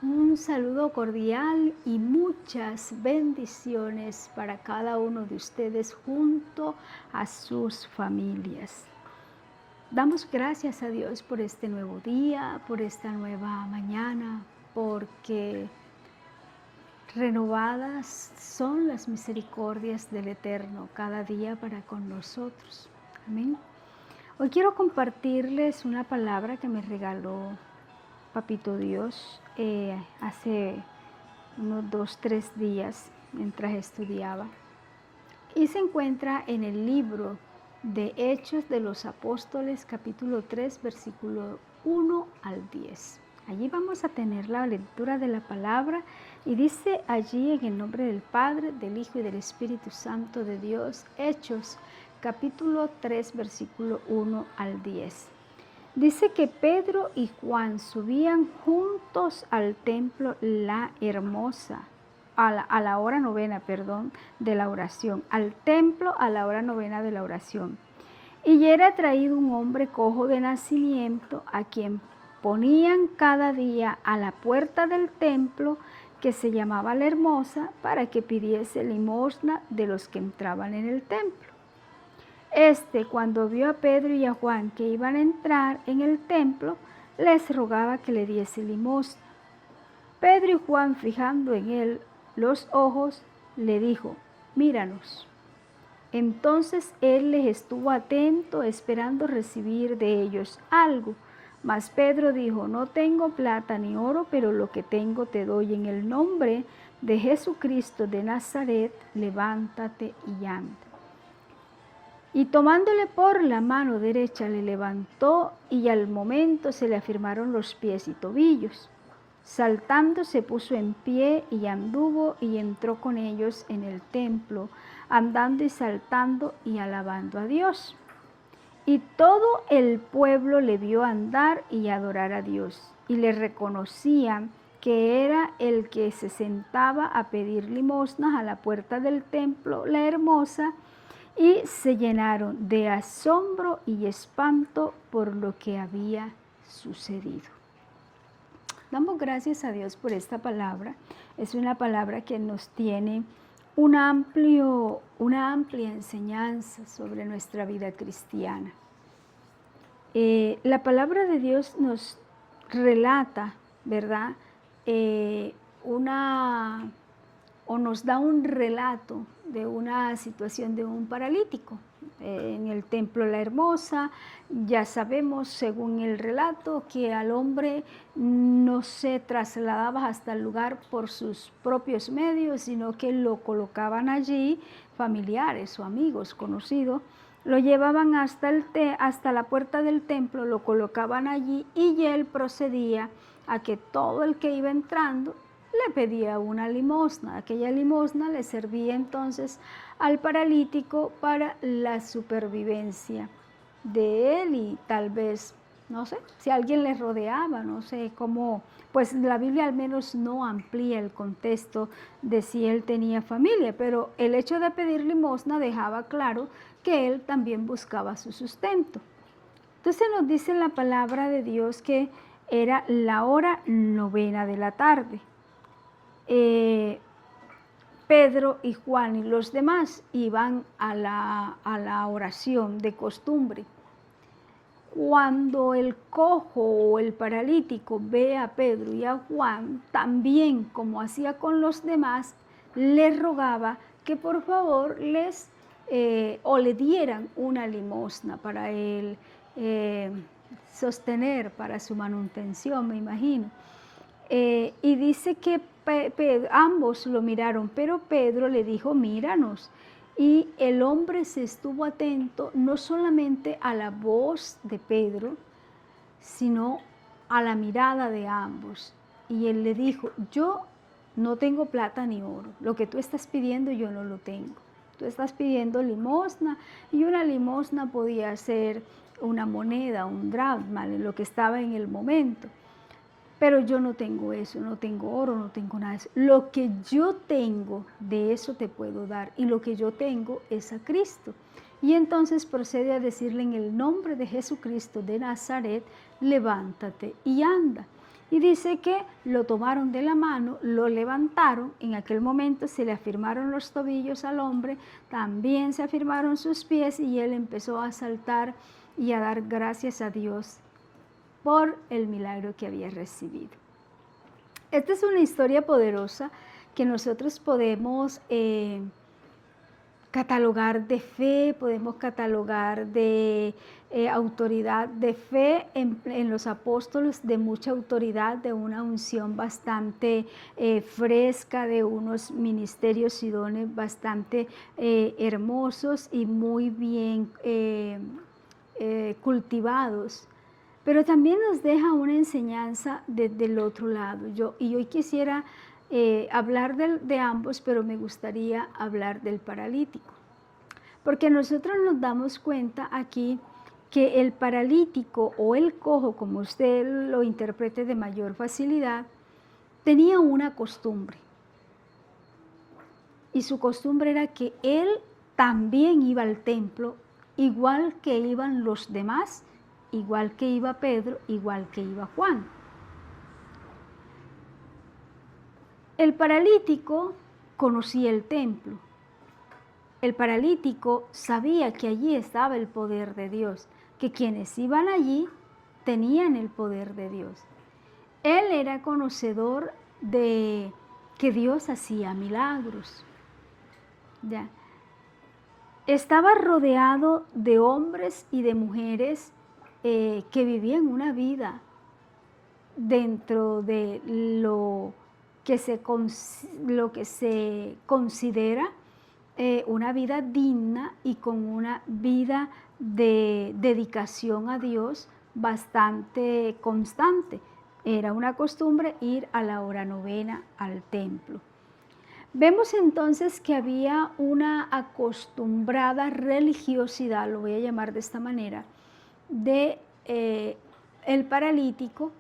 Un saludo cordial y muchas bendiciones para cada uno de ustedes junto a sus familias. Damos gracias a Dios por este nuevo día, por esta nueva mañana, porque renovadas son las misericordias del Eterno cada día para con nosotros. Amén. Hoy quiero compartirles una palabra que me regaló Papito Dios hace unos 2-3 días mientras estudiaba, y se encuentra en el libro de Hechos de los Apóstoles, capítulo 3, versículo 1 al 10. Allí vamos a tener la lectura de la palabra y dice allí: en el nombre del Padre, del Hijo y del Espíritu Santo de Dios. Hechos capítulo 3, versículo 1 al 10. Dice que Pedro y Juan subían juntos al templo a la hora novena, de la oración, al templo a la hora novena de la oración. Y era traído un hombre cojo de nacimiento, a quien ponían cada día a la puerta del templo, que se llamaba La Hermosa, para que pidiese limosna de los que entraban en el templo. Cuando vio a Pedro y a Juan que iban a entrar en el templo, les rogaba que le diese limosna. Pedro y Juan, fijando en él los ojos, le dijo: míranos. Entonces él les estuvo atento, esperando recibir de ellos algo. Mas Pedro dijo: no tengo plata ni oro, pero lo que tengo te doy. En el nombre de Jesucristo de Nazaret, levántate y anda. Y tomándole por la mano derecha le levantó, y al momento se le afirmaron los pies y tobillos. Saltando se puso en pie y anduvo y entró con ellos en el templo, andando y saltando y alabando a Dios. Y todo el pueblo le vio andar y adorar a Dios, y le reconocían que era el que se sentaba a pedir limosnas a la puerta del templo, La Hermosa, y se llenaron de asombro y espanto por lo que había sucedido. Damos gracias a Dios por esta palabra. Es una palabra que nos tiene una amplia enseñanza sobre nuestra vida cristiana. La palabra de Dios nos relata, ¿verdad? Nos da un relato de una situación de un paralítico en el templo La Hermosa. Ya sabemos, según el relato, que al hombre no se trasladaba hasta el lugar por sus propios medios, sino que lo colocaban allí familiares o amigos conocidos. Lo llevaban hasta la puerta del templo, lo colocaban allí, y él procedía a que todo el que iba entrando le pedía una limosna. Aquella limosna le servía entonces al paralítico para la supervivencia de él, y tal vez, no sé, si alguien le rodeaba, no sé cómo, pues la Biblia al menos no amplía el contexto de si él tenía familia, pero el hecho de pedir limosna dejaba claro que él también buscaba su sustento. Entonces nos dice la palabra de Dios que era la hora novena de la tarde. Pedro y Juan y los demás iban a la oración de costumbre. Cuando el cojo o el paralítico ve a Pedro y a Juan, también como hacía con los demás, les rogaba que por favor le dieran una limosna para él sostener, para su manutención, me imagino. Y dice que ambos lo miraron, pero Pedro le dijo: míranos. Y el hombre se estuvo atento no solamente a la voz de Pedro, sino a la mirada de ambos. Y él le dijo: yo no tengo plata ni oro, lo que tú estás pidiendo yo no lo tengo. Tú estás pidiendo limosna, y una limosna podía ser una moneda, un dracma, lo que estaba en el momento. Pero yo no tengo eso, no tengo oro, no tengo nada de eso. Lo que yo tengo, de eso te puedo dar, y lo que yo tengo es a Cristo. Y entonces procede a decirle: en el nombre de Jesucristo de Nazaret, levántate y anda. Y dice que lo tomaron de la mano, lo levantaron, en aquel momento se le afirmaron los tobillos al hombre, también se afirmaron sus pies y él empezó a saltar y a dar gracias a Dios por el milagro que había recibido. Esta es una historia poderosa que nosotros podemos catalogar de fe, podemos catalogar de autoridad, de fe en los apóstoles, de mucha autoridad, de una unción bastante fresca, de unos ministerios y dones bastante hermosos y muy bien cultivados. Pero también nos deja una enseñanza desde el otro lado. Y hoy quisiera hablar de ambos, pero me gustaría hablar del paralítico. Porque nosotros nos damos cuenta aquí que el paralítico o el cojo, como usted lo interprete de mayor facilidad, tenía una costumbre. Y su costumbre era que él también iba al templo, igual que iban los demás, igual que iba Pedro, igual que iba Juan. El paralítico conocía el templo. El paralítico sabía que allí estaba el poder de Dios, que quienes iban allí tenían el poder de Dios. Él era conocedor de que Dios hacía milagros. ¿Ya? Estaba rodeado de hombres y de mujeres que vivían una vida dentro de lo que se considera una vida digna y con una vida de dedicación a Dios bastante constante. Era una costumbre ir a la hora novena al templo. Vemos entonces que había una acostumbrada religiosidad, lo voy a llamar de esta manera, de del paralítico.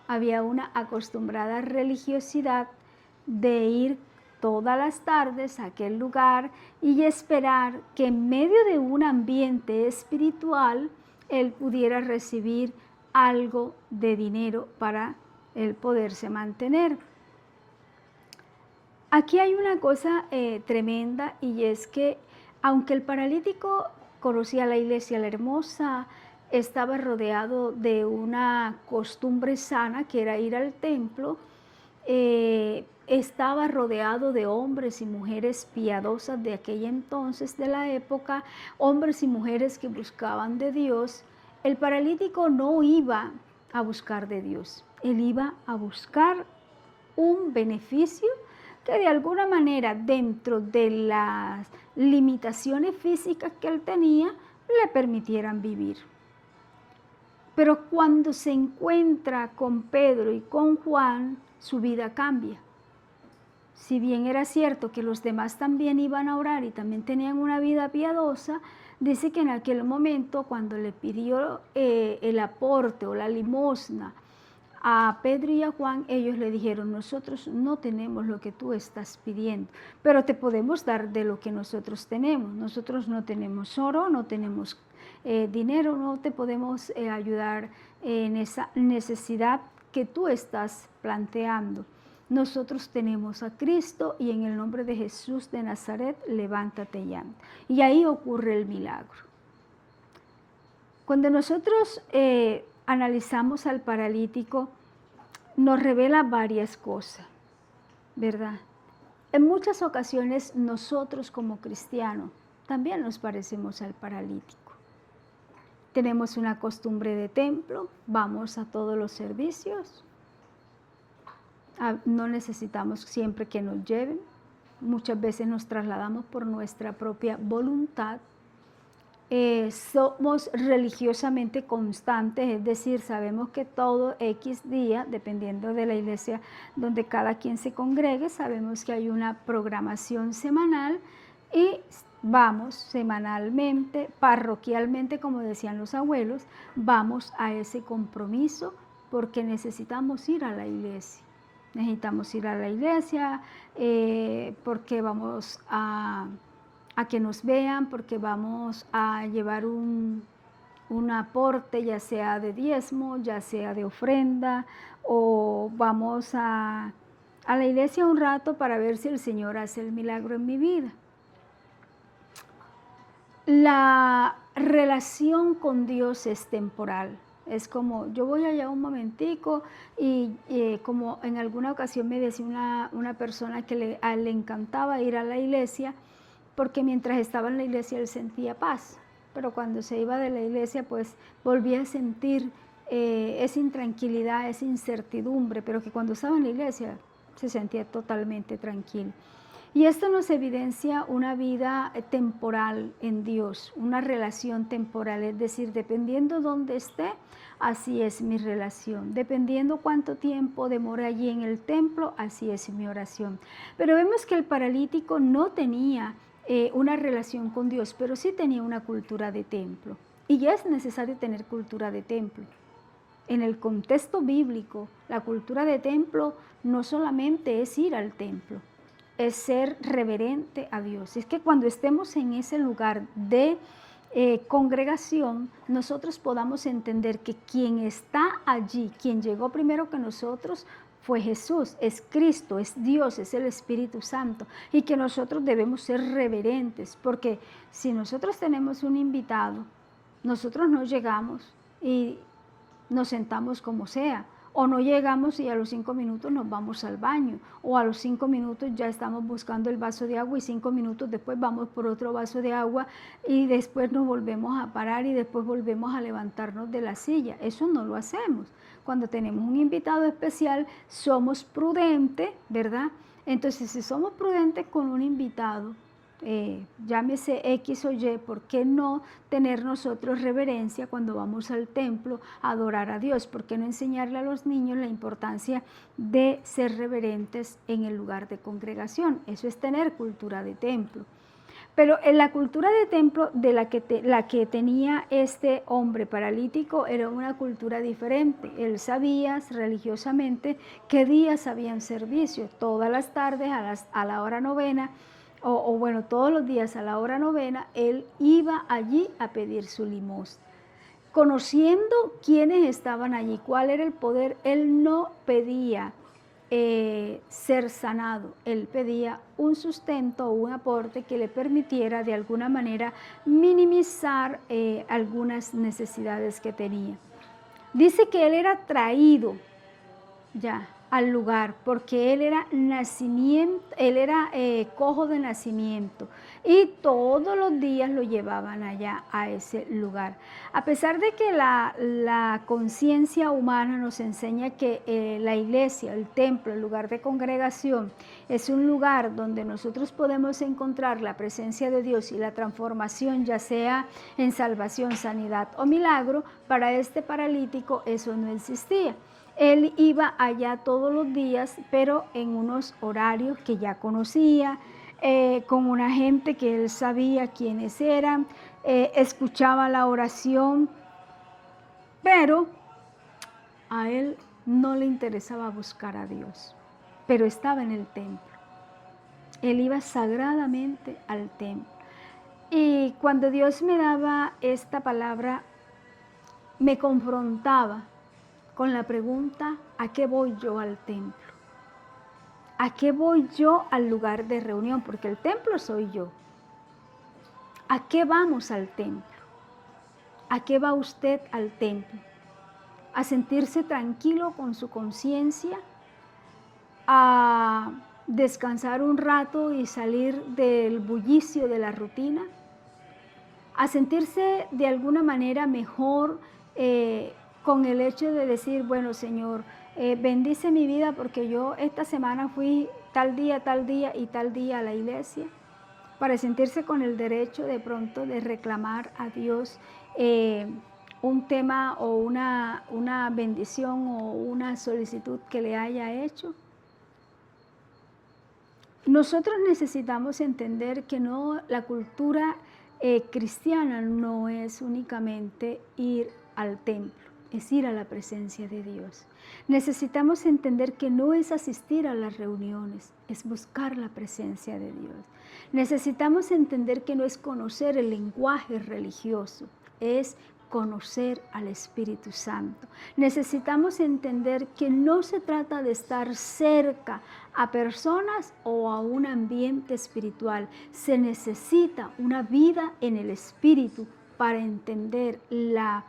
Había una acostumbrada religiosidad de ir todas las tardes a aquel lugar y esperar que en medio de un ambiente espiritual él pudiera recibir algo de dinero para él poderse mantener. Aquí hay una cosa tremenda, y es que aunque el paralítico conocía la iglesia la hermosa, estaba rodeado de una costumbre sana que era ir al templo, estaba rodeado de hombres y mujeres piadosas de aquel entonces, de la época, hombres y mujeres que buscaban de Dios. El paralítico no iba a buscar de Dios, él iba a buscar un beneficio que de alguna manera, dentro de las limitaciones físicas que él tenía, le permitieran vivir. Pero cuando se encuentra con Pedro y con Juan, su vida cambia. Si bien era cierto que los demás también iban a orar y también tenían una vida piadosa, dice que en aquel momento, cuando le pidió el aporte o la limosna a Pedro y a Juan, ellos le dijeron: nosotros no tenemos lo que tú estás pidiendo, pero te podemos dar de lo que nosotros tenemos. Nosotros no tenemos oro, no tenemos dinero, no te podemos ayudar en esa necesidad que tú estás planteando. Nosotros tenemos a Cristo y en el nombre de Jesús de Nazaret, levántate y anda. Y ahí ocurre el milagro. Cuando nosotros analizamos al paralítico, nos revela varias cosas, ¿verdad? En muchas ocasiones nosotros como cristianos también nos parecemos al paralítico. Tenemos una costumbre de templo, vamos a todos los servicios, no necesitamos siempre que nos lleven, muchas veces nos trasladamos por nuestra propia voluntad. Somos religiosamente constantes, es decir, sabemos que todo X día, dependiendo de la iglesia donde cada quien se congregue, sabemos que hay una programación semanal y vamos semanalmente, parroquialmente, como decían los abuelos, vamos a ese compromiso porque necesitamos ir a la iglesia. Necesitamos ir a la iglesia porque vamos a que nos vean, porque vamos a llevar un un aporte, ya sea de diezmo, ya sea de ofrenda, o vamos a la iglesia un rato para ver si el Señor hace el milagro en mi vida. La relación con Dios es temporal. Es como, yo voy allá un momentico y como en alguna ocasión me decía una persona que le encantaba ir a la iglesia porque mientras estaba en la iglesia él sentía paz, pero cuando se iba de la iglesia pues volvía a sentir esa intranquilidad, esa incertidumbre, pero que cuando estaba en la iglesia se sentía totalmente tranquilo. Y esto nos evidencia una vida temporal en Dios, una relación temporal, es decir, dependiendo dónde esté, así es mi relación. Dependiendo cuánto tiempo demore allí en el templo, así es mi oración. Pero vemos que el paralítico no tenía una relación con Dios, pero sí tenía una cultura de templo. Y ya es necesario tener cultura de templo. En el contexto bíblico, la cultura de templo no solamente es ir al templo, es ser reverente a Dios. Es que cuando estemos en ese lugar de congregación, nosotros podamos entender que quien está allí, quien llegó primero que nosotros, fue Jesús, es Cristo, es Dios, es el Espíritu Santo, y que nosotros debemos ser reverentes, porque si nosotros tenemos un invitado, nosotros no llegamos y nos sentamos como sea, o no llegamos y a los 5 minutos nos vamos al baño, o a los 5 minutos ya estamos buscando el vaso de agua y 5 minutos después vamos por otro vaso de agua y después nos volvemos a parar y después volvemos a levantarnos de la silla. Eso no lo hacemos. Cuando tenemos un invitado especial somos prudentes, ¿verdad? Entonces, si somos prudentes con un invitado, llámese X o Y, ¿por qué no tener nosotros reverencia cuando vamos al templo a adorar a Dios? ¿Por qué no enseñarle a los niños la importancia de ser reverentes en el lugar de congregación? Eso es tener cultura de templo. Pero en la cultura de templo de la que tenía este hombre paralítico era una cultura diferente. Él sabía religiosamente qué días habían servicio. Todas las tardes a la hora novena, o bueno, todos los días a la hora novena, él iba allí a pedir su limosna. Conociendo quiénes estaban allí, cuál era el poder, él no pedía ser sanado, él pedía un sustento o un aporte que le permitiera de alguna manera minimizar algunas necesidades que tenía. Dice que él era traído ya al lugar porque él era cojo de nacimiento y todos los días lo llevaban allá a ese lugar. A pesar de que la conciencia humana nos enseña que la iglesia, el templo, el lugar de congregación es un lugar donde nosotros podemos encontrar la presencia de Dios y la transformación, ya sea en salvación, sanidad o milagro, para este paralítico eso no existía. Él iba allá todos los días, pero en unos horarios que ya conocía, con una gente que él sabía quiénes eran, escuchaba la oración, pero a él no le interesaba buscar a Dios, pero estaba en el templo. Él iba sagradamente al templo. Y cuando Dios me daba esta palabra, me confrontaba con la pregunta, ¿a qué voy yo al templo? ¿A qué voy yo al lugar de reunión? Porque el templo soy yo. ¿A qué vamos al templo? ¿A qué va usted al templo? ¿A sentirse tranquilo con su conciencia? ¿A descansar un rato y salir del bullicio de la rutina? ¿A sentirse de alguna manera mejor con el hecho de decir, bueno, Señor, bendice mi vida porque yo esta semana fui tal día y tal día a la iglesia, para sentirse con el derecho de pronto de reclamar a Dios un tema o una bendición o una solicitud que le haya hecho? Nosotros necesitamos entender que no, la cultura cristiana no es únicamente ir al templo, es ir a la presencia de Dios. Necesitamos entender que no es asistir a las reuniones, es buscar la presencia de Dios. Necesitamos entender que no es conocer el lenguaje religioso, es conocer al Espíritu Santo. Necesitamos entender que no se trata de estar cerca a personas o a un ambiente espiritual. Se necesita una vida en el Espíritu para entender la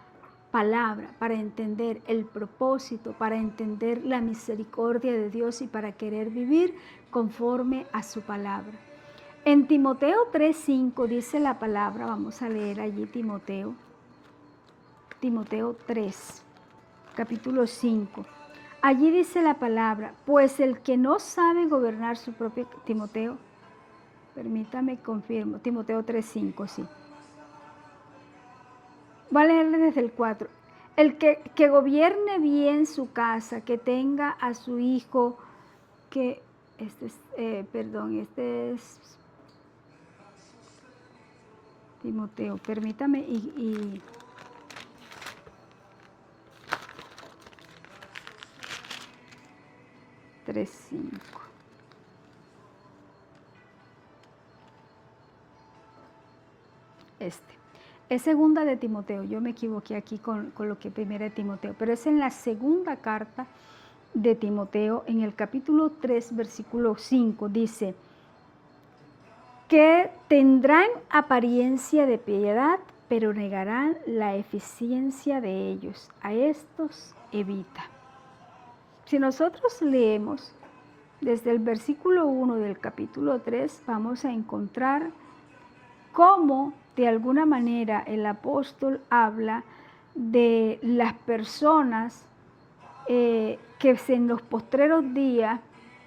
palabra, para entender el propósito, para entender la misericordia de Dios y para querer vivir conforme a su palabra. En Timoteo 3:5 dice la palabra, vamos a leer allí Timoteo 3, capítulo 5. Allí dice la palabra, pues el que no sabe gobernar su propio, Timoteo, permítame confirmo, Timoteo 3:5, sí. Voy a leerle desde el 4. El que gobierne bien su casa, que tenga a su hijo, que, este es Timoteo, permítame y 3:5. Es segunda de Timoteo, yo me equivoqué aquí con lo que primera de Timoteo, pero es en la segunda carta de Timoteo, en el capítulo 3, versículo 5, dice que tendrán apariencia de piedad, pero negarán la eficiencia de ellos. A estos evita. Si nosotros leemos desde el versículo 1 del capítulo 3, vamos a encontrar cómo de alguna manera el apóstol habla de las personas que en los postreros días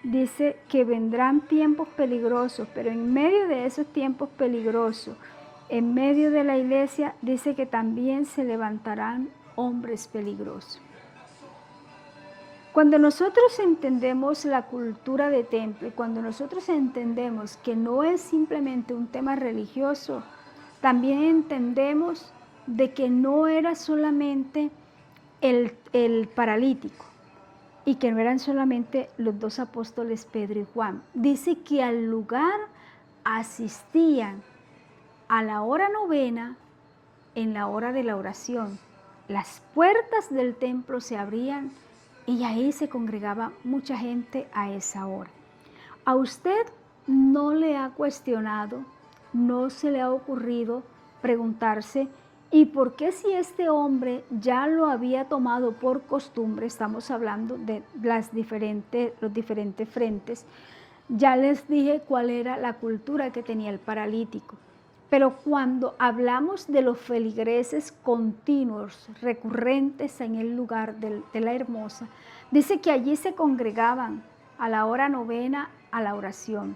dice que vendrán tiempos peligrosos, pero en medio de esos tiempos peligrosos, en medio de la iglesia, dice que también se levantarán hombres peligrosos. Cuando nosotros entendemos la cultura de templo, cuando nosotros entendemos que no es simplemente un tema religioso, también entendemos de que no era solamente el paralítico y que no eran solamente los dos apóstoles Pedro y Juan. Dice que al lugar asistían a la hora novena, en la hora de la oración. Las puertas del templo se abrían y ahí se congregaba mucha gente a esa hora. ¿A usted no le ha cuestionado, no se le ha ocurrido preguntarse, ¿y por qué si este hombre ya lo había tomado por costumbre? Estamos hablando de los diferentes frentes. Ya les dije cuál era la cultura que tenía el paralítico. Pero cuando hablamos de los feligreses continuos, recurrentes en el lugar de la Hermosa, dice que allí se congregaban a la hora novena a la oración.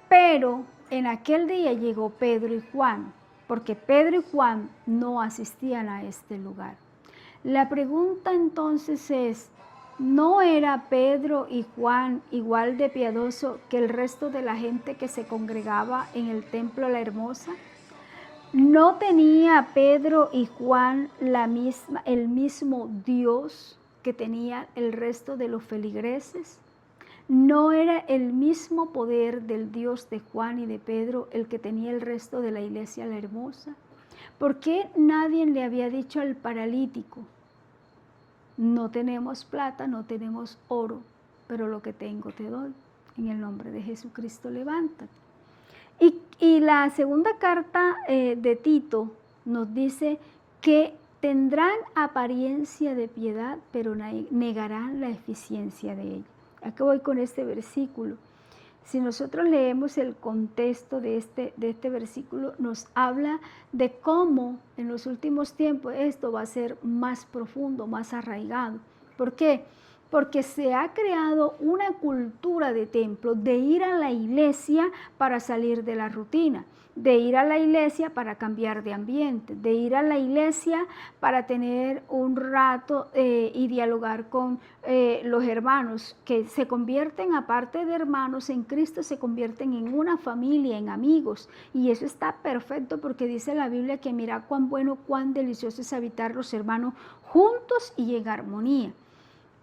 Pero en aquel día llegó Pedro y Juan, porque Pedro y Juan no asistían a este lugar. La pregunta entonces es, ¿no era Pedro y Juan igual de piadoso que el resto de la gente que se congregaba en el templo La Hermosa? ¿No tenía Pedro y Juan el mismo Dios que tenía el resto de los feligreses? ¿No era el mismo poder del Dios de Juan y de Pedro el que tenía el resto de la iglesia La Hermosa? ¿Por qué nadie le había dicho al paralítico, no tenemos plata, no tenemos oro, pero lo que tengo te doy? En el nombre de Jesucristo, levántate. Y la segunda carta de Tito nos dice que tendrán apariencia de piedad, pero negarán la eficiencia de ella. ¿A qué voy con este versículo? Si nosotros leemos el contexto de este versículo, nos habla de cómo en los últimos tiempos esto va a ser más profundo, más arraigado. ¿Por qué? Porque se ha creado una cultura de templo, de ir a la iglesia para salir de la rutina, de ir a la iglesia para cambiar de ambiente, de ir a la iglesia para tener un rato y dialogar con los hermanos, que se convierten, aparte de hermanos en Cristo, se convierten en una familia, en amigos. Y eso está perfecto porque dice la Biblia que mira cuán bueno, cuán delicioso es habitar los hermanos juntos y en armonía.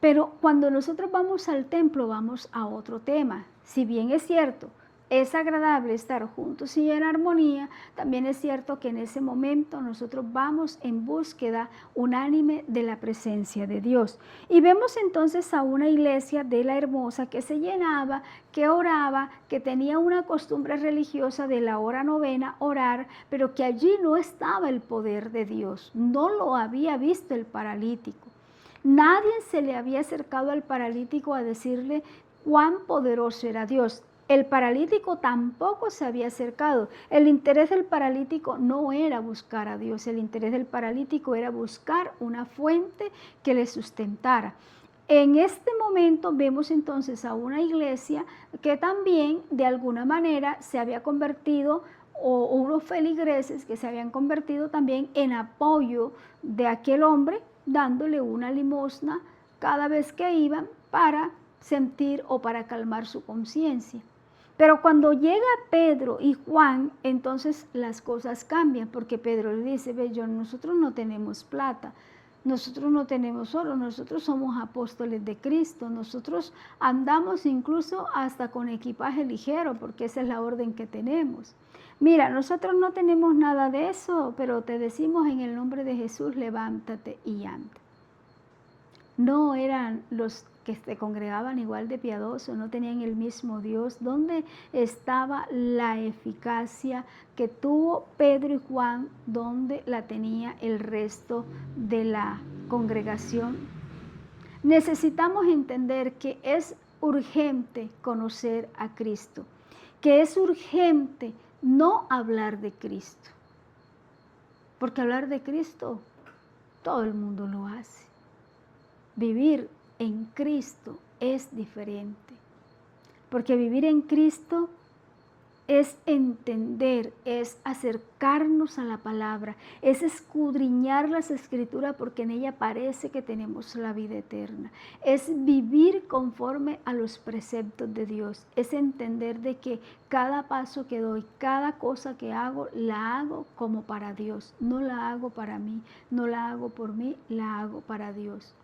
Pero cuando nosotros vamos al templo, vamos a otro tema. Si bien es cierto, es agradable estar juntos y en armonía, también es cierto que en ese momento nosotros vamos en búsqueda unánime de la presencia de Dios. Y vemos entonces a una iglesia de la Hermosa que se llenaba, que oraba, que tenía una costumbre religiosa de la hora novena, orar, pero que allí no estaba el poder de Dios, no lo había visto el paralítico. Nadie se le había acercado al paralítico a decirle cuán poderoso era Dios. El paralítico tampoco se había acercado. El interés del paralítico no era buscar a Dios, el interés del paralítico era buscar una fuente que le sustentara. En este momento vemos entonces a una iglesia que también de alguna manera se había convertido, o unos feligreses que se habían convertido también en apoyo de aquel hombre, dándole una limosna cada vez que iban para sentir o para calmar su conciencia. Pero cuando llega Pedro y Juan, entonces las cosas cambian, porque Pedro le dice, ve, nosotros no tenemos plata, nosotros no tenemos oro, nosotros somos apóstoles de Cristo, nosotros andamos incluso hasta con equipaje ligero, porque esa es la orden que tenemos. Mira, nosotros no tenemos nada de eso, pero te decimos en el nombre de Jesús, levántate y anda. No eran los que se congregaban igual de piadosos, no tenían el mismo Dios. ¿Dónde estaba la eficacia que tuvo Pedro y Juan? ¿Dónde la tenía el resto de la congregación? Necesitamos entender que es urgente conocer a Cristo, que es urgente no hablar de Cristo, porque hablar de Cristo todo el mundo lo hace. Vivir en Cristo es diferente, porque vivir en Cristo es entender, es acercarnos a la palabra, es escudriñar las Escrituras porque en ella parece que tenemos la vida eterna, es vivir conforme a los preceptos de Dios, es entender de que cada paso que doy, cada cosa que hago, la hago como para Dios, no la hago para mí, no la hago por mí, la hago para Dios.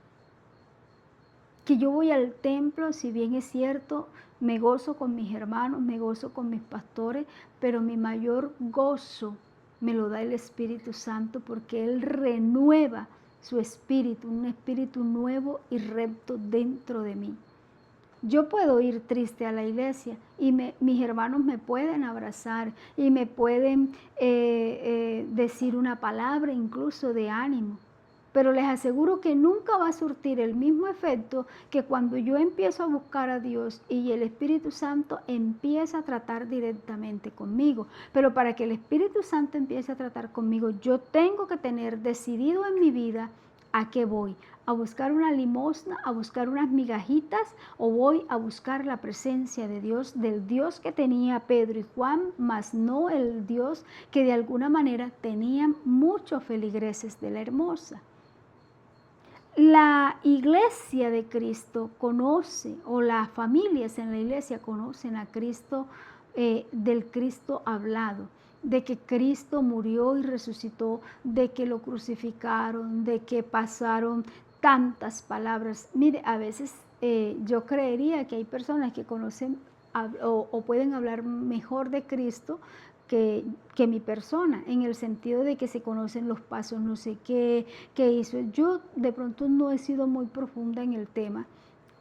Que yo voy al templo, si bien es cierto, me gozo con mis hermanos, me gozo con mis pastores, pero mi mayor gozo me lo da el Espíritu Santo porque Él renueva su espíritu, un espíritu nuevo y recto dentro de mí. Yo puedo ir triste a la iglesia y mis hermanos me pueden abrazar y me pueden decir una palabra incluso de ánimo. Pero les aseguro que nunca va a surtir el mismo efecto que cuando yo empiezo a buscar a Dios y el Espíritu Santo empieza a tratar directamente conmigo. Pero para que el Espíritu Santo empiece a tratar conmigo, yo tengo que tener decidido en mi vida a qué voy. ¿A buscar una limosna, a buscar unas migajitas o voy a buscar la presencia de Dios, del Dios que tenía Pedro y Juan, mas no el Dios que de alguna manera tenían muchos feligreses de la Hermosa? La iglesia de Cristo conoce, o las familias en la iglesia conocen a Cristo, del Cristo hablado, de que Cristo murió y resucitó, de que lo crucificaron, de que pasaron tantas palabras. Mire, a veces yo creería que hay personas que conocen o pueden hablar mejor de Cristo que mi persona, en el sentido de que se conocen los pasos, no sé qué hizo. Yo de pronto no he sido muy profunda en el tema.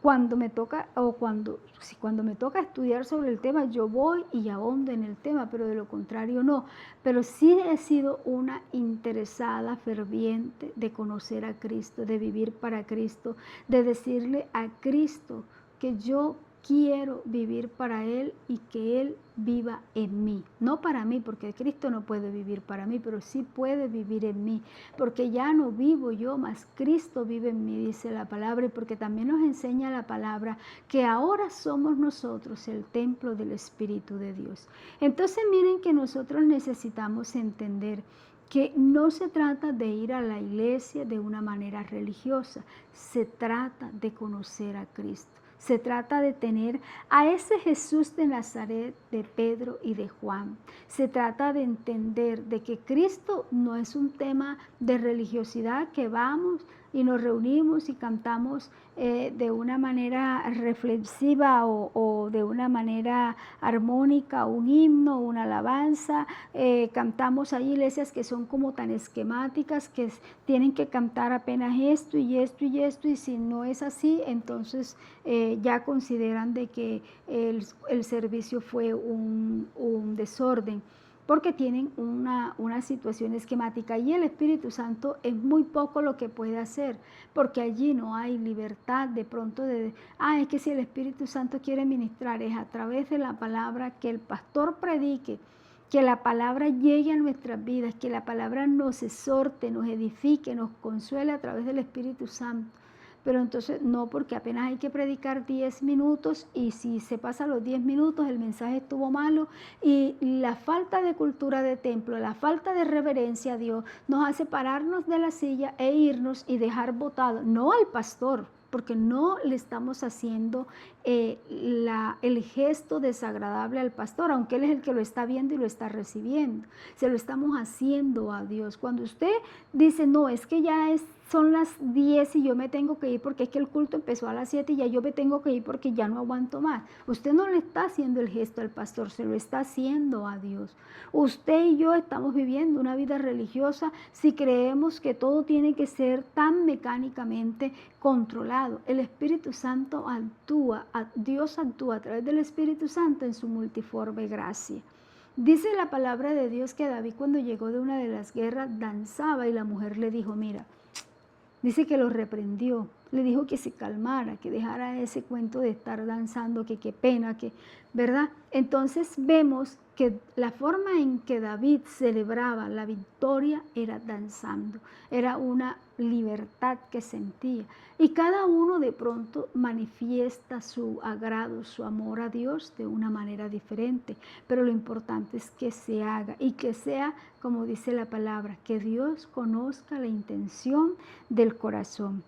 Cuando me toca, cuando me toca estudiar sobre el tema, yo voy y ahondo en el tema, pero de lo contrario no. Pero sí he sido una interesada, ferviente de conocer a Cristo, de vivir para Cristo, de decirle a Cristo que yo quiero vivir para Él y que Él viva en mí. No para mí, porque Cristo no puede vivir para mí, pero sí puede vivir en mí. Porque ya no vivo yo, mas Cristo vive en mí, dice la palabra. Y porque también nos enseña la palabra que ahora somos nosotros el templo del Espíritu de Dios. Entonces miren que nosotros necesitamos entender que no se trata de ir a la iglesia de una manera religiosa, se trata de conocer a Cristo. Se trata de tener a ese Jesús de Nazaret, de Pedro y de Juan. Se trata de entender de que Cristo no es un tema de religiosidad que vamos y nos reunimos y cantamos de una manera reflexiva o de una manera armónica, un himno, una alabanza. Cantamos, hay iglesias que son como tan esquemáticas que tienen que cantar apenas esto y esto y esto, y si no es así, entonces ya consideran de que el servicio fue un desorden, porque tienen una situación esquemática, y el Espíritu Santo es muy poco lo que puede hacer, porque allí no hay libertad de pronto es que si el Espíritu Santo quiere ministrar es a través de la palabra, que el pastor predique, que la palabra llegue a nuestras vidas, que la palabra nos exhorte, nos edifique, nos consuele a través del Espíritu Santo. Pero entonces no, porque apenas hay que predicar 10 minutos, y si se pasa los 10 minutos el mensaje estuvo malo, y la falta de cultura de templo, la falta de reverencia a Dios nos hace pararnos de la silla e irnos y dejar botado, no al pastor, porque no le estamos haciendo el gesto desagradable al pastor, aunque él es el que lo está viendo y lo está recibiendo, se lo estamos haciendo a Dios. Cuando usted dice, no, es que son las 10 y yo me tengo que ir porque es que el culto empezó a las 7 y ya yo me tengo que ir porque ya no aguanto más. Usted no le está haciendo el gesto al pastor, se lo está haciendo a Dios. Usted y yo estamos viviendo una vida religiosa si creemos que todo tiene que ser tan mecánicamente controlado. El Espíritu Santo actúa, Dios actúa a través del Espíritu Santo en su multiforme gracia. Dice la palabra de Dios que David, cuando llegó de una de las guerras, danzaba, y la mujer le dijo, mira, dice que lo reprendió, le dijo que se calmara, que dejara ese cuento de estar danzando, que qué pena, ¿verdad? Entonces vemos que la forma en que David celebraba la victoria era danzando, era una libertad que sentía. Y cada uno de pronto manifiesta su agrado, su amor a Dios de una manera diferente, pero lo importante es que se haga y que sea, como dice la palabra, que Dios conozca la intención del corazón.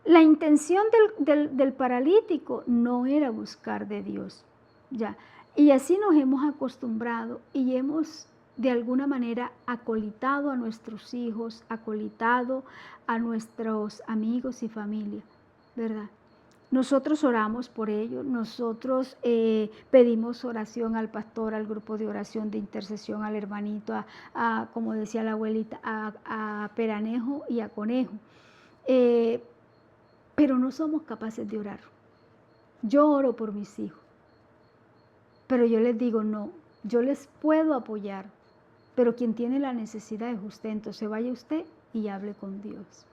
La intención del paralítico no era buscar de Dios, ya. Y así nos hemos acostumbrado y hemos de alguna manera acolitado a nuestros hijos, acolitado a nuestros amigos y familia, ¿verdad? Nosotros oramos por ellos, nosotros pedimos oración al pastor, al grupo de oración de intercesión, al hermanito, como decía la abuelita, a Peranejo y a Conejo. Pero no somos capaces de orar. Yo oro por mis hijos, pero yo les digo, no, yo les puedo apoyar, pero quien tiene la necesidad es usted, entonces vaya usted y hable con Dios.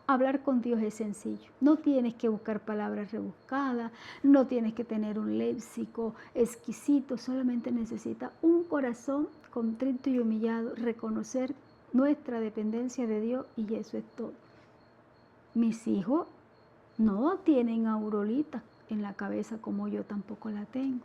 Hablar con Dios es sencillo, no tienes que buscar palabras rebuscadas, no tienes que tener un léxico exquisito, solamente necesita un corazón contrito y humillado, reconocer nuestra dependencia de Dios, y eso es todo. Mis hijos no tienen aurolitas en la cabeza como yo tampoco la tengo,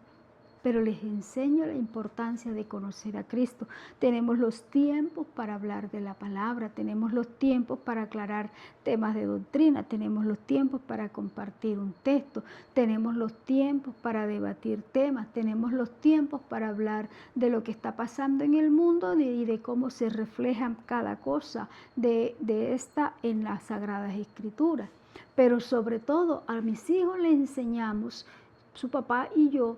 pero les enseño la importancia de conocer a Cristo. Tenemos los tiempos para hablar de la palabra, tenemos los tiempos para aclarar temas de doctrina, tenemos los tiempos para compartir un texto, tenemos los tiempos para debatir temas, tenemos los tiempos para hablar de lo que está pasando en el mundo y de cómo se refleja cada cosa de esta en las Sagradas Escrituras. Pero sobre todo a mis hijos les enseñamos, su papá y yo,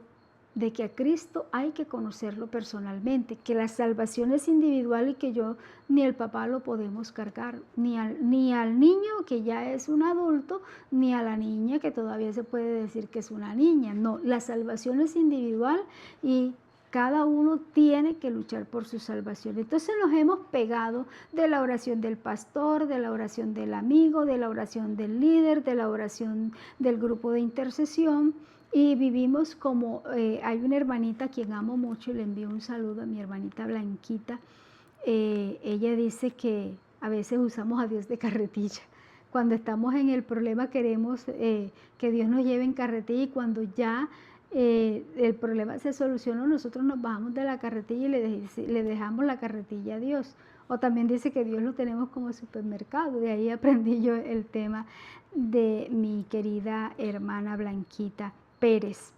de que a Cristo hay que conocerlo personalmente, que la salvación es individual y que yo ni el papá lo podemos cargar, ni al niño que ya es un adulto, ni a la niña que todavía se puede decir que es una niña. No, la salvación es individual y cada uno tiene que luchar por su salvación. Entonces nos hemos pegado de la oración del pastor, de la oración del amigo, de la oración del líder, de la oración del grupo de intercesión, y vivimos como, hay una hermanita a quien amo mucho y le envío un saludo a mi hermanita Blanquita. Ella dice que a veces usamos a Dios de carretilla. Cuando estamos en el problema queremos que Dios nos lleve en carretilla, y cuando ya el problema se solucionó, nosotros nos bajamos de la carretilla y le dejamos la carretilla a Dios. O también dice que Dios lo tenemos como supermercado. De ahí aprendí yo el tema de mi querida hermana Blanquita Pérez.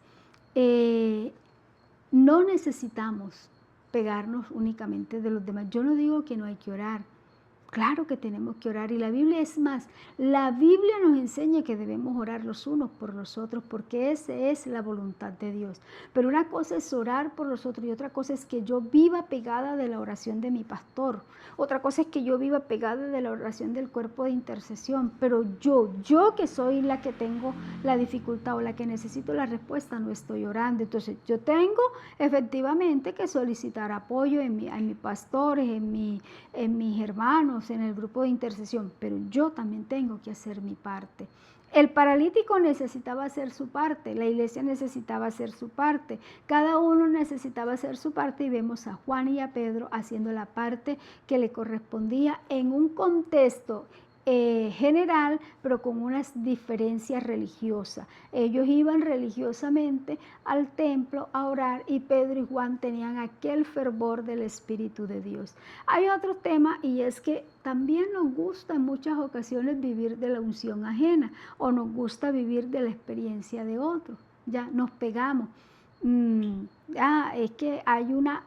No necesitamos pegarnos únicamente de los demás. Yo no digo que no hay que orar. Claro que tenemos que orar, y la Biblia es más, la Biblia nos enseña que debemos orar los unos por los otros, porque esa es la voluntad de Dios. Pero una cosa es orar por los otros y otra cosa es que yo viva pegada de la oración de mi pastor. Otra cosa es que yo viva pegada de la oración del cuerpo de intercesión, pero yo que soy la que tengo la dificultad o la que necesito la respuesta, no estoy orando. Entonces yo tengo efectivamente que solicitar apoyo en mis pastores, en mis hermanos, en el grupo de intercesión, pero yo también tengo que hacer mi parte. El paralítico necesitaba hacer su parte, la iglesia necesitaba hacer su parte, cada uno necesitaba hacer su parte, y vemos a Juan y a Pedro haciendo la parte que le correspondía en un contexto general, pero con unas diferencias religiosas. Ellos iban religiosamente al templo a orar, y Pedro y Juan tenían aquel fervor del Espíritu de Dios. Hay otro tema, y es que también nos gusta en muchas ocasiones vivir de la unción ajena, o nos gusta vivir de la experiencia de otros. Ya nos pegamos. Es que hay una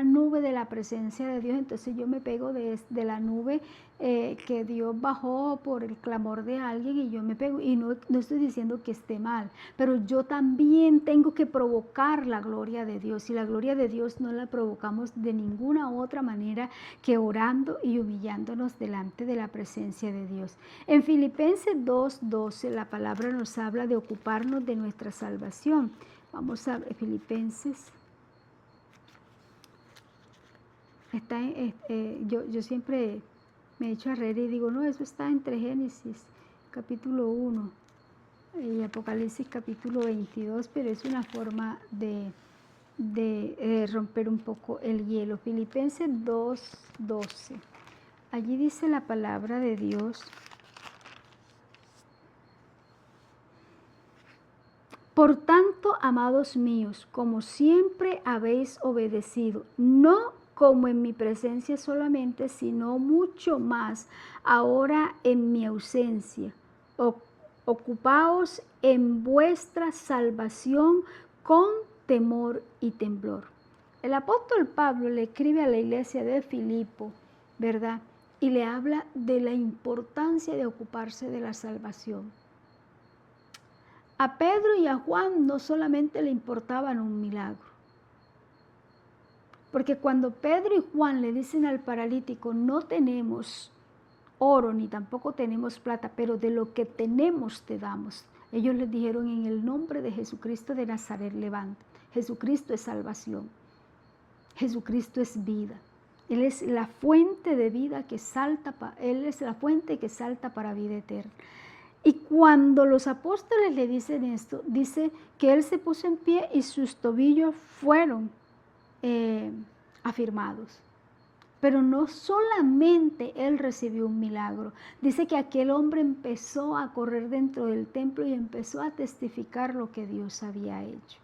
nube de la presencia de Dios, entonces yo me pego de la nube que Dios bajó por el clamor de alguien, y yo me pego, y no estoy diciendo que esté mal, pero yo también tengo que provocar la gloria de Dios, y la gloria de Dios no la provocamos de ninguna otra manera que orando y humillándonos delante de la presencia de Dios. En Filipenses 2:12 la palabra nos habla de ocuparnos de nuestra salvación. Vamos a ver, Filipenses. Yo siempre me echo a reír y digo, no, eso está entre Génesis capítulo 1 y Apocalipsis capítulo 22, pero es una forma de romper un poco el hielo. Filipenses 2:12. Allí dice la palabra de Dios: por tanto, amados míos, como siempre habéis obedecido, no como en mi presencia solamente, sino mucho más ahora en mi ausencia. Ocupaos en vuestra salvación con temor y temblor. El apóstol Pablo le escribe a la iglesia de Filipo, ¿verdad? Y le habla de la importancia de ocuparse de la salvación. A Pedro y a Juan no solamente le importaban un milagro, porque cuando Pedro y Juan le dicen al paralítico, no tenemos oro ni tampoco tenemos plata, pero de lo que tenemos te damos, ellos les dijeron, en el nombre de Jesucristo de Nazaret, levanta. Jesucristo es salvación, Jesucristo es vida. Él es la fuente de vida que salta, Él es la fuente que salta para vida eterna. Y cuando los apóstoles le dicen esto, dice que él se puso en pie y sus tobillos fueron afirmados. Pero no solamente él recibió un milagro. Dice que aquel hombre empezó a correr dentro del templo y empezó a testificar lo que Dios había hecho.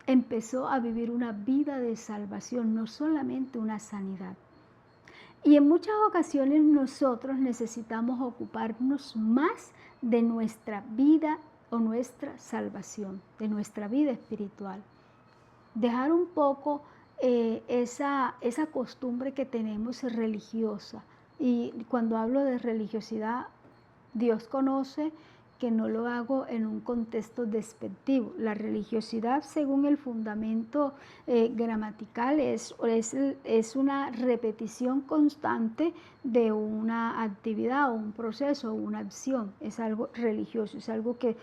Empezó a vivir una vida de salvación, no solamente una sanidad. Y en muchas ocasiones nosotros necesitamos ocuparnos más de nuestra vida o nuestra salvación, de nuestra vida espiritual. Dejar un poco esa costumbre que tenemos religiosa. Y cuando hablo de religiosidad, Dios conoce que no lo hago en un contexto despectivo. La religiosidad, según el fundamento gramatical, es una repetición constante de una actividad o un proceso o una acción. Es algo religioso, es algo que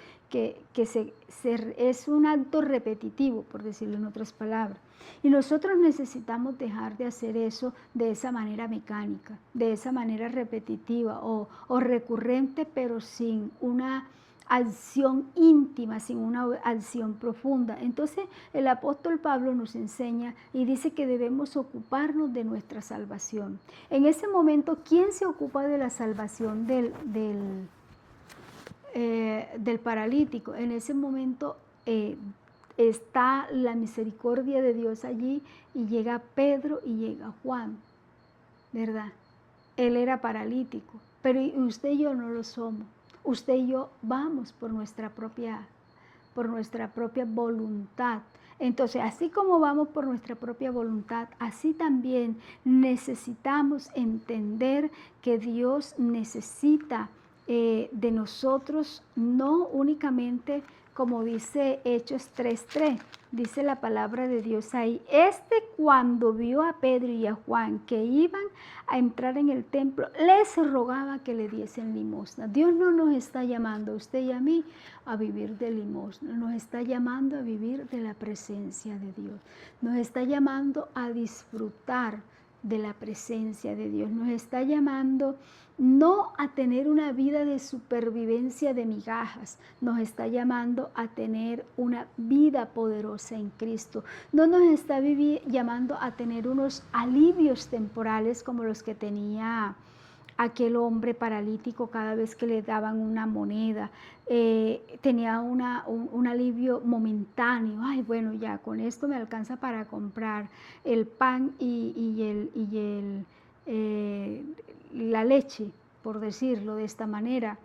es un acto repetitivo, por decirlo en otras palabras. Y nosotros necesitamos dejar de hacer eso de esa manera mecánica, de esa manera repetitiva o recurrente, pero sin una acción íntima, sin una acción profunda. Entonces el apóstol Pablo nos enseña y dice que debemos ocuparnos de nuestra salvación. En ese momento, ¿quién se ocupa de la salvación del paralítico? En ese momento está la misericordia de Dios allí, y llega Pedro y llega Juan, ¿verdad? Él era paralítico, pero usted y yo no lo somos. Usted y yo vamos por nuestra propia por nuestra propia voluntad. Entonces, así como vamos por nuestra propia voluntad, así también necesitamos entender que Dios necesita de nosotros, no únicamente como dice Hechos 3:3, dice la palabra de Dios ahí. Cuando vio a Pedro y a Juan que iban a entrar en el templo, les rogaba que le diesen limosna. Dios no nos está llamando a usted y a mí a vivir de limosna, nos está llamando a vivir de la presencia de Dios, nos está llamando a disfrutar de la presencia de Dios, nos está llamando no a tener una vida de supervivencia de migajas, nos está llamando a tener una vida poderosa en Cristo. No nos está llamando a tener unos alivios temporales como los que tenía aquel hombre paralítico cada vez que le daban una moneda. Tenía un alivio momentáneo. Ay, bueno, ya con esto me alcanza para comprar el pan la leche, por decirlo de esta manera.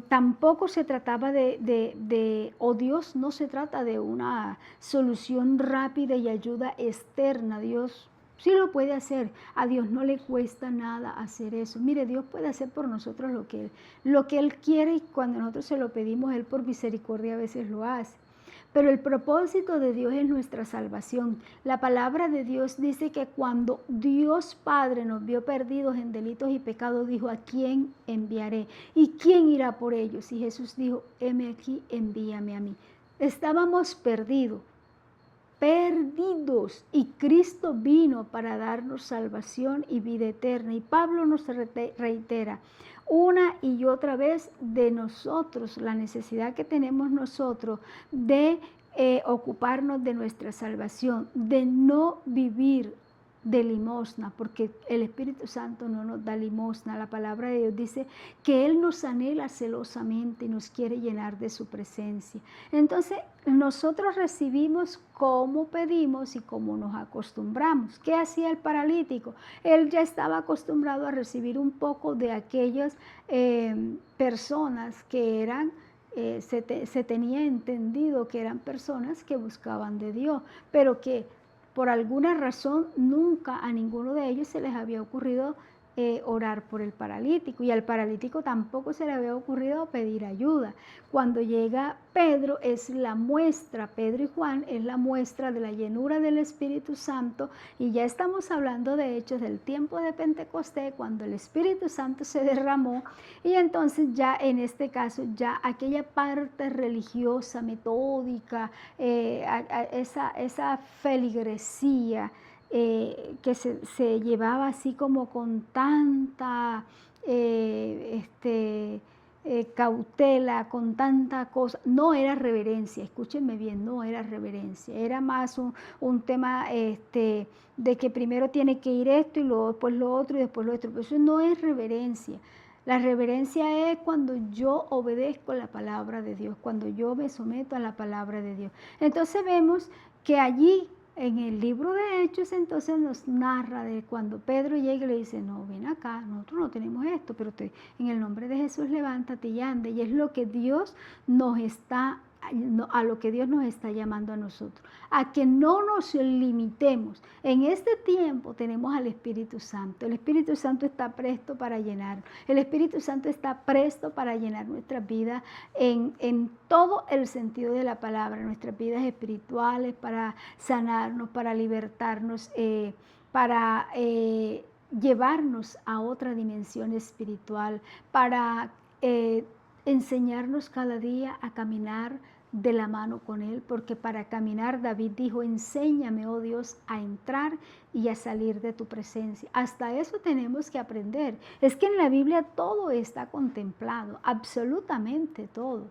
Tampoco se trataba Dios no se trata de una solución rápida y ayuda externa. Dios sí lo puede hacer. A Dios no le cuesta nada hacer eso. Mire, Dios puede hacer por nosotros lo que Él quiere, y cuando nosotros se lo pedimos, Él por misericordia a veces lo hace. Pero el propósito de Dios es nuestra salvación. La palabra de Dios dice que cuando Dios Padre nos vio perdidos en delitos y pecados, dijo: ¿a quién enviaré? ¿Y quién irá por ellos? Y Jesús dijo: heme aquí, envíame a mí. Estábamos perdidos, y Cristo vino para darnos salvación y vida eterna. Y Pablo nos reitera una y otra vez de nosotros, la necesidad que tenemos nosotros de ocuparnos de nuestra salvación, de no vivir de limosna, porque el Espíritu Santo no nos da limosna. La palabra de Dios dice que Él nos anhela celosamente y nos quiere llenar de su presencia. Entonces, nosotros recibimos como pedimos y como nos acostumbramos. ¿Qué hacía el paralítico? Él ya estaba acostumbrado a recibir un poco de aquellas personas que eran se tenía entendido que eran personas que buscaban de Dios, pero que por alguna razón nunca a ninguno de ellos se les había ocurrido orar por el paralítico, y al paralítico tampoco se le había ocurrido pedir ayuda. Cuando llega Pedro, es la muestra, Pedro y Juan es la muestra de la llenura del Espíritu Santo, y ya estamos hablando de hechos del tiempo de Pentecostés, cuando el Espíritu Santo se derramó, y entonces ya en este caso ya aquella parte religiosa, metódica, esa feligresía, que se llevaba así como con tanta cautela, con tanta cosa, no era reverencia, escúchenme bien, no era reverencia, era más un tema de que primero tiene que ir esto y luego después lo otro y después lo otro, pero eso no es reverencia. La reverencia es cuando yo obedezco la palabra de Dios, cuando yo me someto a la palabra de Dios. Entonces vemos que allí en el libro de Hechos entonces nos narra de cuando Pedro llega y le dice: no, ven acá, nosotros no tenemos esto, pero en el nombre de Jesús levántate y anda. Y es lo que Dios nos está a lo que Dios nos está llamando a nosotros, a que no nos limitemos. En este tiempo tenemos al Espíritu Santo. El Espíritu Santo está presto para llenar. El Espíritu Santo está presto para llenar nuestras vidas en todo el sentido de la palabra, nuestras vidas espirituales, para sanarnos, para libertarnos, para llevarnos a otra dimensión espiritual, para enseñarnos cada día a caminar de la mano con Él, porque para caminar, David dijo: enséñame, oh Dios, a entrar y a salir de tu presencia. Hasta eso tenemos que aprender. Es que en la Biblia todo está contemplado, absolutamente todo.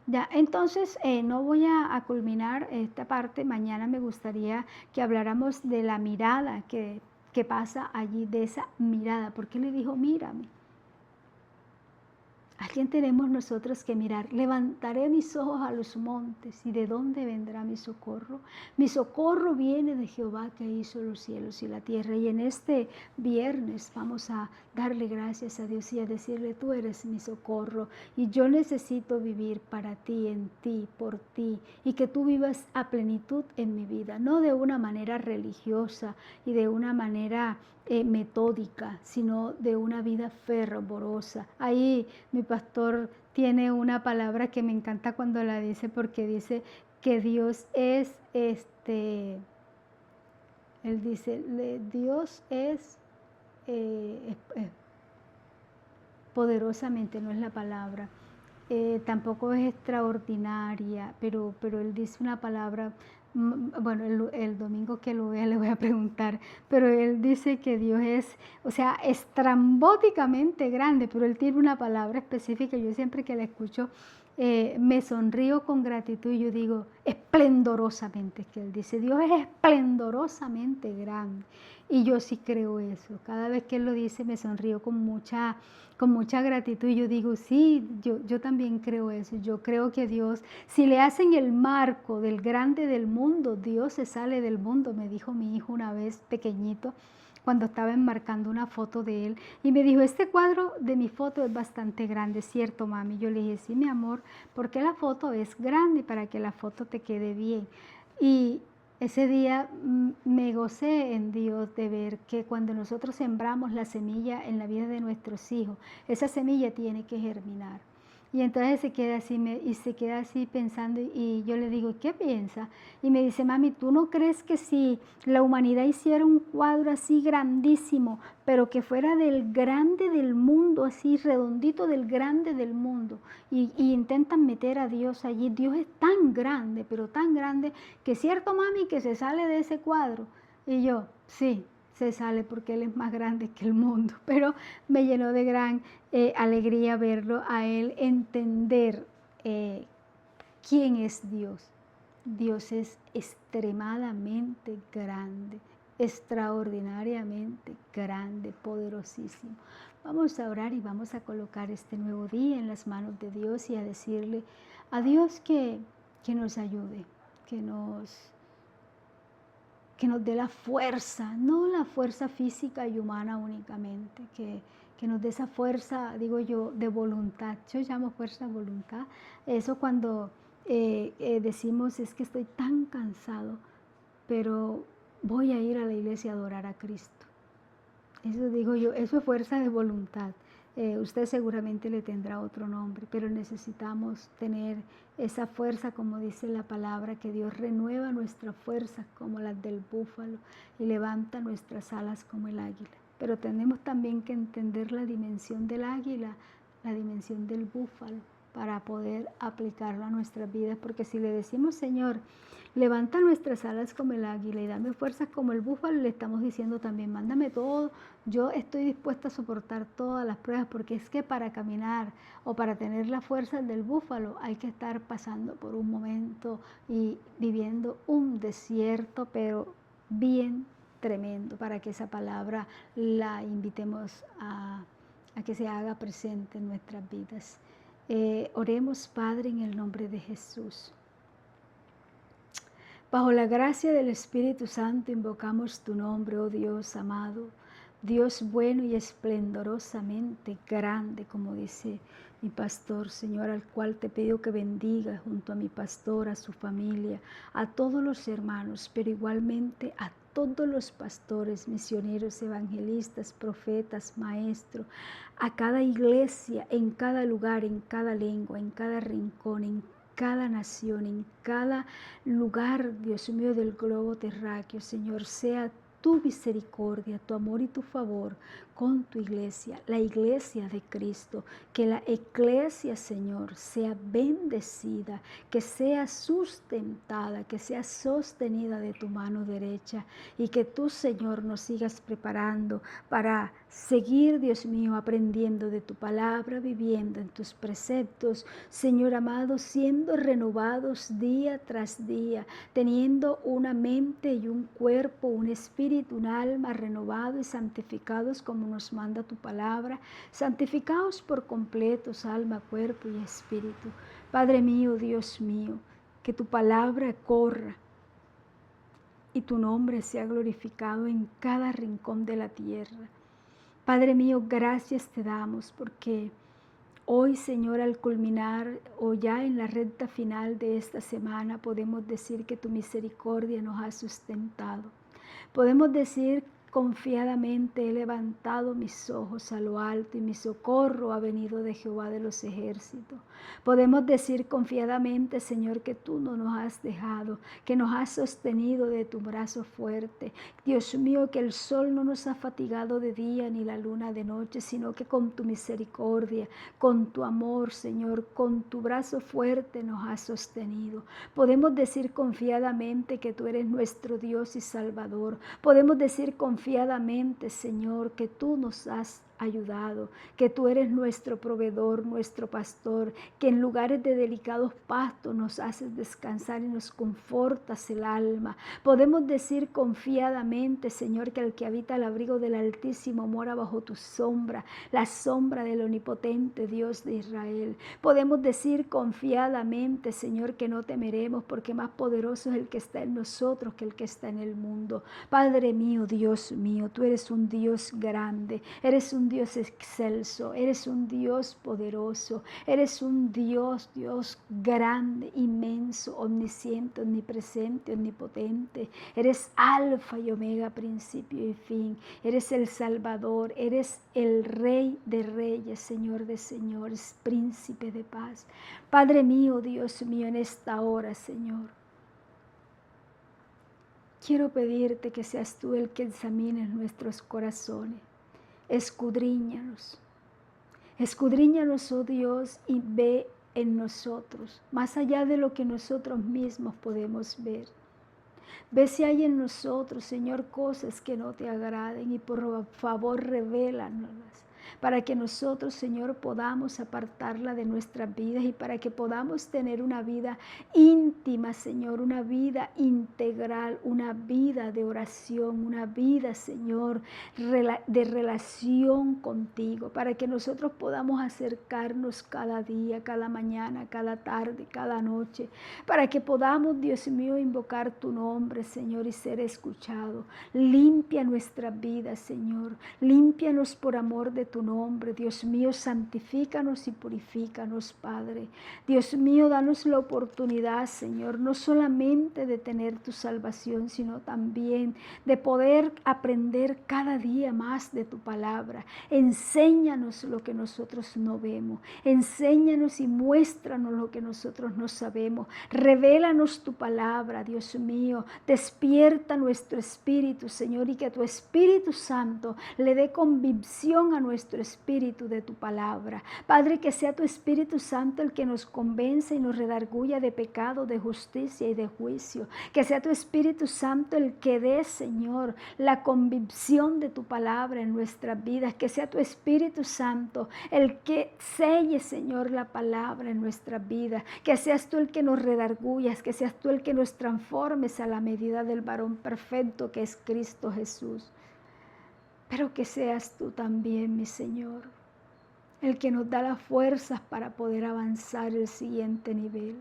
Ya, entonces no voy a culminar esta parte. Mañana me gustaría que habláramos de la mirada que pasa allí, de esa mirada. ¿Por qué le dijo mírame? Alguien tenemos nosotros que mirar. Levantaré mis ojos a los montes, ¿y de dónde vendrá mi socorro? Mi socorro viene de Jehová, que hizo los cielos y la tierra. Y en este viernes vamos a darle gracias a Dios y a decirle: tú eres mi socorro y yo necesito vivir para ti, en ti, por ti, y que tú vivas a plenitud en mi vida, no de una manera religiosa y de una manera metódica, sino de una vida fervorosa. Ahí mi pastor tiene una palabra que me encanta cuando la dice, porque dice que Dios es, él dice, Dios es poderosamente, no es la palabra, tampoco es extraordinaria, pero él dice una palabra. Bueno, el domingo que lo vea le voy a preguntar, pero él dice que Dios es, o sea, estrambóticamente grande, pero él tiene una palabra específica. Yo siempre que la escucho me sonrío con gratitud y yo digo esplendorosamente, que él dice, Dios es esplendorosamente grande. Y yo sí creo eso. Cada vez que él lo dice me sonrío con mucha gratitud y yo digo, sí, yo también creo eso. Yo creo que Dios, si le hacen el marco del grande del mundo, Dios se sale del mundo, me dijo mi hijo una vez pequeñito, cuando estaba enmarcando una foto de él, y me dijo, este cuadro de mi foto es bastante grande, ¿cierto, mami? Yo le dije, sí, mi amor, porque la foto es grande, para que la foto te quede bien. Y ese día me gocé en Dios de ver que cuando nosotros sembramos la semilla en la vida de nuestros hijos, esa semilla tiene que germinar. Y entonces se queda así pensando, y yo le digo, ¿qué piensa? Y me dice, mami, ¿tú no crees que si la humanidad hiciera un cuadro así grandísimo, pero que fuera del grande del mundo, así redondito del grande del mundo, y intentan meter a Dios allí? Dios es tan grande, pero tan grande, que cierto, mami, que se sale de ese cuadro. Y yo, sí, se sale porque Él es más grande que el mundo, pero me llenó de gran alegría verlo a Él, entender quién es Dios. Dios es extremadamente grande, extraordinariamente grande, poderosísimo. Vamos a orar y vamos a colocar este nuevo día en las manos de Dios y a decirle a Dios que nos ayude, que nos dé la fuerza, no la fuerza física y humana únicamente, que nos dé esa fuerza, digo yo, de voluntad. Yo llamo fuerza de voluntad. Eso cuando decimos, es que estoy tan cansado, pero voy a ir a la iglesia a adorar a Cristo. Eso digo yo, eso es fuerza de voluntad. Usted seguramente le tendrá otro nombre, pero necesitamos tener esa fuerza, como dice la palabra, que Dios renueva nuestras fuerzas como las del búfalo y levanta nuestras alas como el águila. Pero tenemos también que entender la dimensión del águila, la dimensión del búfalo, para poder aplicarlo a nuestras vidas, porque si le decimos, Señor, levanta nuestras alas como el águila y dame fuerzas como el búfalo, le estamos diciendo también, mándame todo, yo estoy dispuesta a soportar todas las pruebas, porque es que para caminar o para tener la fuerza del búfalo hay que estar pasando por un momento y viviendo un desierto, pero bien tremendo, para que esa palabra la invitemos a que se haga presente en nuestras vidas. Oremos, Padre, en el nombre de Jesús. Bajo la gracia del Espíritu Santo invocamos tu nombre, oh Dios amado, Dios bueno y esplendorosamente grande, como dice mi pastor, Señor, al cual te pido que bendiga junto a mi pastor, a su familia, a todos los hermanos, pero igualmente a todos los pastores, misioneros, evangelistas, profetas, maestros, a cada iglesia, en cada lugar, en cada lengua, en cada rincón, en cada nación, en cada lugar, Dios mío, del globo terráqueo, Señor, sea tu misericordia, tu amor y tu favor con tu iglesia, la iglesia de Cristo, que la iglesia, Señor, sea bendecida, que sea sustentada, que sea sostenida de tu mano derecha, y que tú, Señor, nos sigas preparando para seguir, Dios mío, aprendiendo de tu palabra, viviendo en tus preceptos, Señor amado, siendo renovados día tras día, teniendo una mente y un cuerpo, un espíritu espíritu, un alma renovado y santificados como nos manda tu palabra. Santificados por completos, alma, cuerpo y espíritu. Padre mío, Dios mío, que tu palabra corra y tu nombre sea glorificado en cada rincón de la tierra. Padre mío, gracias te damos porque hoy, Señor, al culminar o ya en la recta final de esta semana, podemos decir que tu misericordia nos ha sustentado. Podemos decir confiadamente, he levantado mis ojos a lo alto y mi socorro ha venido de Jehová de los ejércitos. Podemos decir confiadamente, Señor, que tú no nos has dejado, que nos has sostenido de tu brazo fuerte. Dios mío, que el sol no nos ha fatigado de día ni la luna de noche, sino que con tu misericordia, con tu amor, Señor, con tu brazo fuerte nos has sostenido. Podemos decir confiadamente que tú eres nuestro Dios y Salvador. Podemos decir confiadamente, Señor, que tú nos has ayudado, que tú eres nuestro proveedor, nuestro pastor, que en lugares de delicados pastos nos haces descansar y nos confortas el alma. Podemos decir confiadamente, Señor, que el que habita al abrigo del Altísimo mora bajo tu sombra, la sombra del omnipotente Dios de Israel. Podemos decir confiadamente, Señor, que no temeremos porque más poderoso es el que está en nosotros que el que está en el mundo. Padre mío, Dios mío, tú eres un Dios grande, eres un Dios excelso, eres un Dios poderoso, eres un Dios grande, inmenso, omnisciente, omnipresente, omnipotente. Eres Alfa y Omega, principio y fin. Eres el Salvador, eres el Rey de reyes, Señor de señores, Príncipe de paz. Padre mío, Dios mío, en esta hora, Señor, quiero pedirte que seas tú el que examines nuestros corazones. Escudriñanos, oh Dios, y ve en nosotros, más allá de lo que nosotros mismos podemos ver. Ve si hay en nosotros, Señor, cosas que no te agraden y por favor revélanoslas, para que nosotros, Señor, podamos apartarla de nuestras vidas y para que podamos tener una vida íntima, Señor, una vida integral, una vida de oración, una vida, Señor, de relación contigo, para que nosotros podamos acercarnos cada día, cada mañana, cada tarde, cada noche, para que podamos, Dios mío, invocar tu nombre, Señor, y ser escuchado. Limpia nuestras vidas, Señor, límpianos por amor de tu nombre, Dios mío, santifícanos y purifícanos, Padre. Dios mío, danos la oportunidad, Señor, no solamente de tener tu salvación, sino también de poder aprender cada día más de tu palabra. Enséñanos lo que nosotros no vemos, enséñanos y muéstranos lo que nosotros no sabemos. Revélanos tu palabra, Dios mío, despierta nuestro espíritu, Señor, y que tu Espíritu Santo le dé convicción a nuestro espíritu de tu palabra. Padre, que sea tu Espíritu Santo el que nos convence y nos redarguya de pecado, de justicia y de juicio. Que sea tu Espíritu Santo el que dé, Señor, la convicción de tu palabra en nuestras vidas. Que sea tu Espíritu Santo el que selle, Señor, la palabra en nuestras vidas. Que seas tú el que nos redarguyas, que seas tú el que nos transformes a la medida del varón perfecto que es Cristo Jesús. Pero que seas tú también, mi Señor, el que nos da las fuerzas para poder avanzar el siguiente nivel.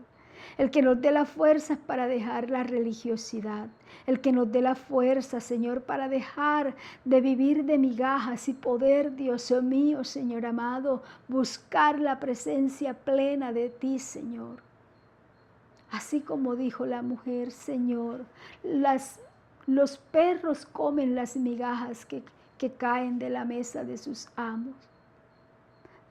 El que nos dé las fuerzas para dejar la religiosidad. El que nos dé la fuerza, Señor, para dejar de vivir de migajas y poder, Dios mío, Señor amado, buscar la presencia plena de ti, Señor. Así como dijo la mujer, Señor, los perros comen las migajas que caen de la mesa de sus amos.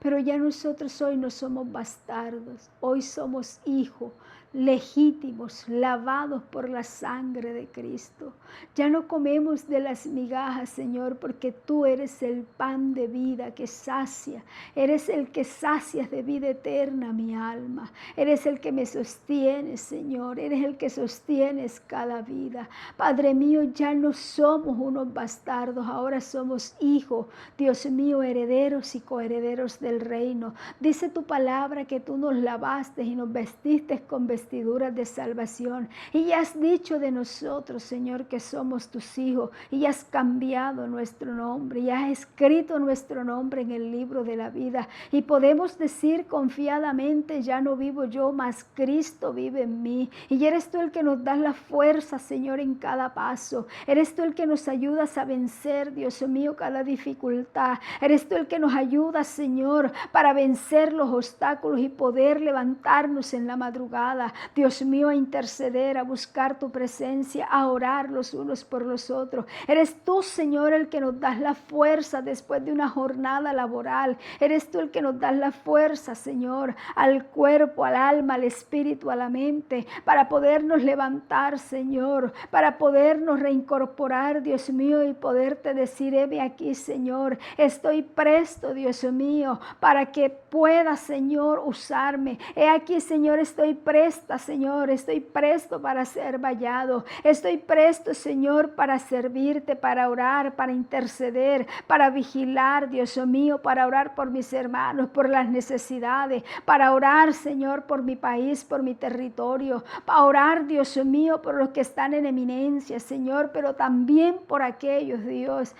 Pero ya nosotros hoy no somos bastardos, hoy somos hijos legítimos, lavados por la sangre de Cristo. Ya no comemos de las migajas, Señor, porque tú eres el pan de vida que sacia. Eres el que sacias de vida eterna mi alma. Eres el que me sostiene, Señor. Eres el que sostienes cada vida. Padre mío, ya no somos unos bastardos, ahora somos hijos, Dios mío, herederos y coherederos del reino. Dice tu palabra que tú nos lavaste y nos vestiste con vestiduras de salvación. Y has dicho de nosotros, Señor, que somos tus hijos. Y has cambiado nuestro nombre. Y has escrito nuestro nombre en el libro de la vida. Y podemos decir confiadamente, ya no vivo yo, mas Cristo vive en mí. Y eres tú el que nos das la fuerza, Señor, en cada paso. Eres tú el que nos ayudas a vencer, Dios mío, cada dificultad. Eres tú el que nos ayuda, Señor, para vencer los obstáculos y poder levantarnos en la madrugada. Dios mío, a interceder, a buscar tu presencia, a orar los unos por los otros. Eres tú, Señor, el que nos das la fuerza después de una jornada laboral. Eres tú el que nos das la fuerza, Señor, al cuerpo, al alma, al espíritu, a la mente, para podernos levantar, Señor, para podernos reincorporar, Dios mío, y poderte decir, heme aquí, Señor, estoy presto, Dios mío, para que pueda, Señor, usarme. He aquí, Señor, estoy presta, Señor, estoy presto para ser vallado. Estoy presto, Señor, para servirte, para orar, para interceder, para vigilar, Dios mío, para orar por mis hermanos, por las necesidades, para orar, Señor, por mi país, por mi territorio, para orar, Dios mío, por los que están en eminencia, Señor, pero también por aquellos, Dios,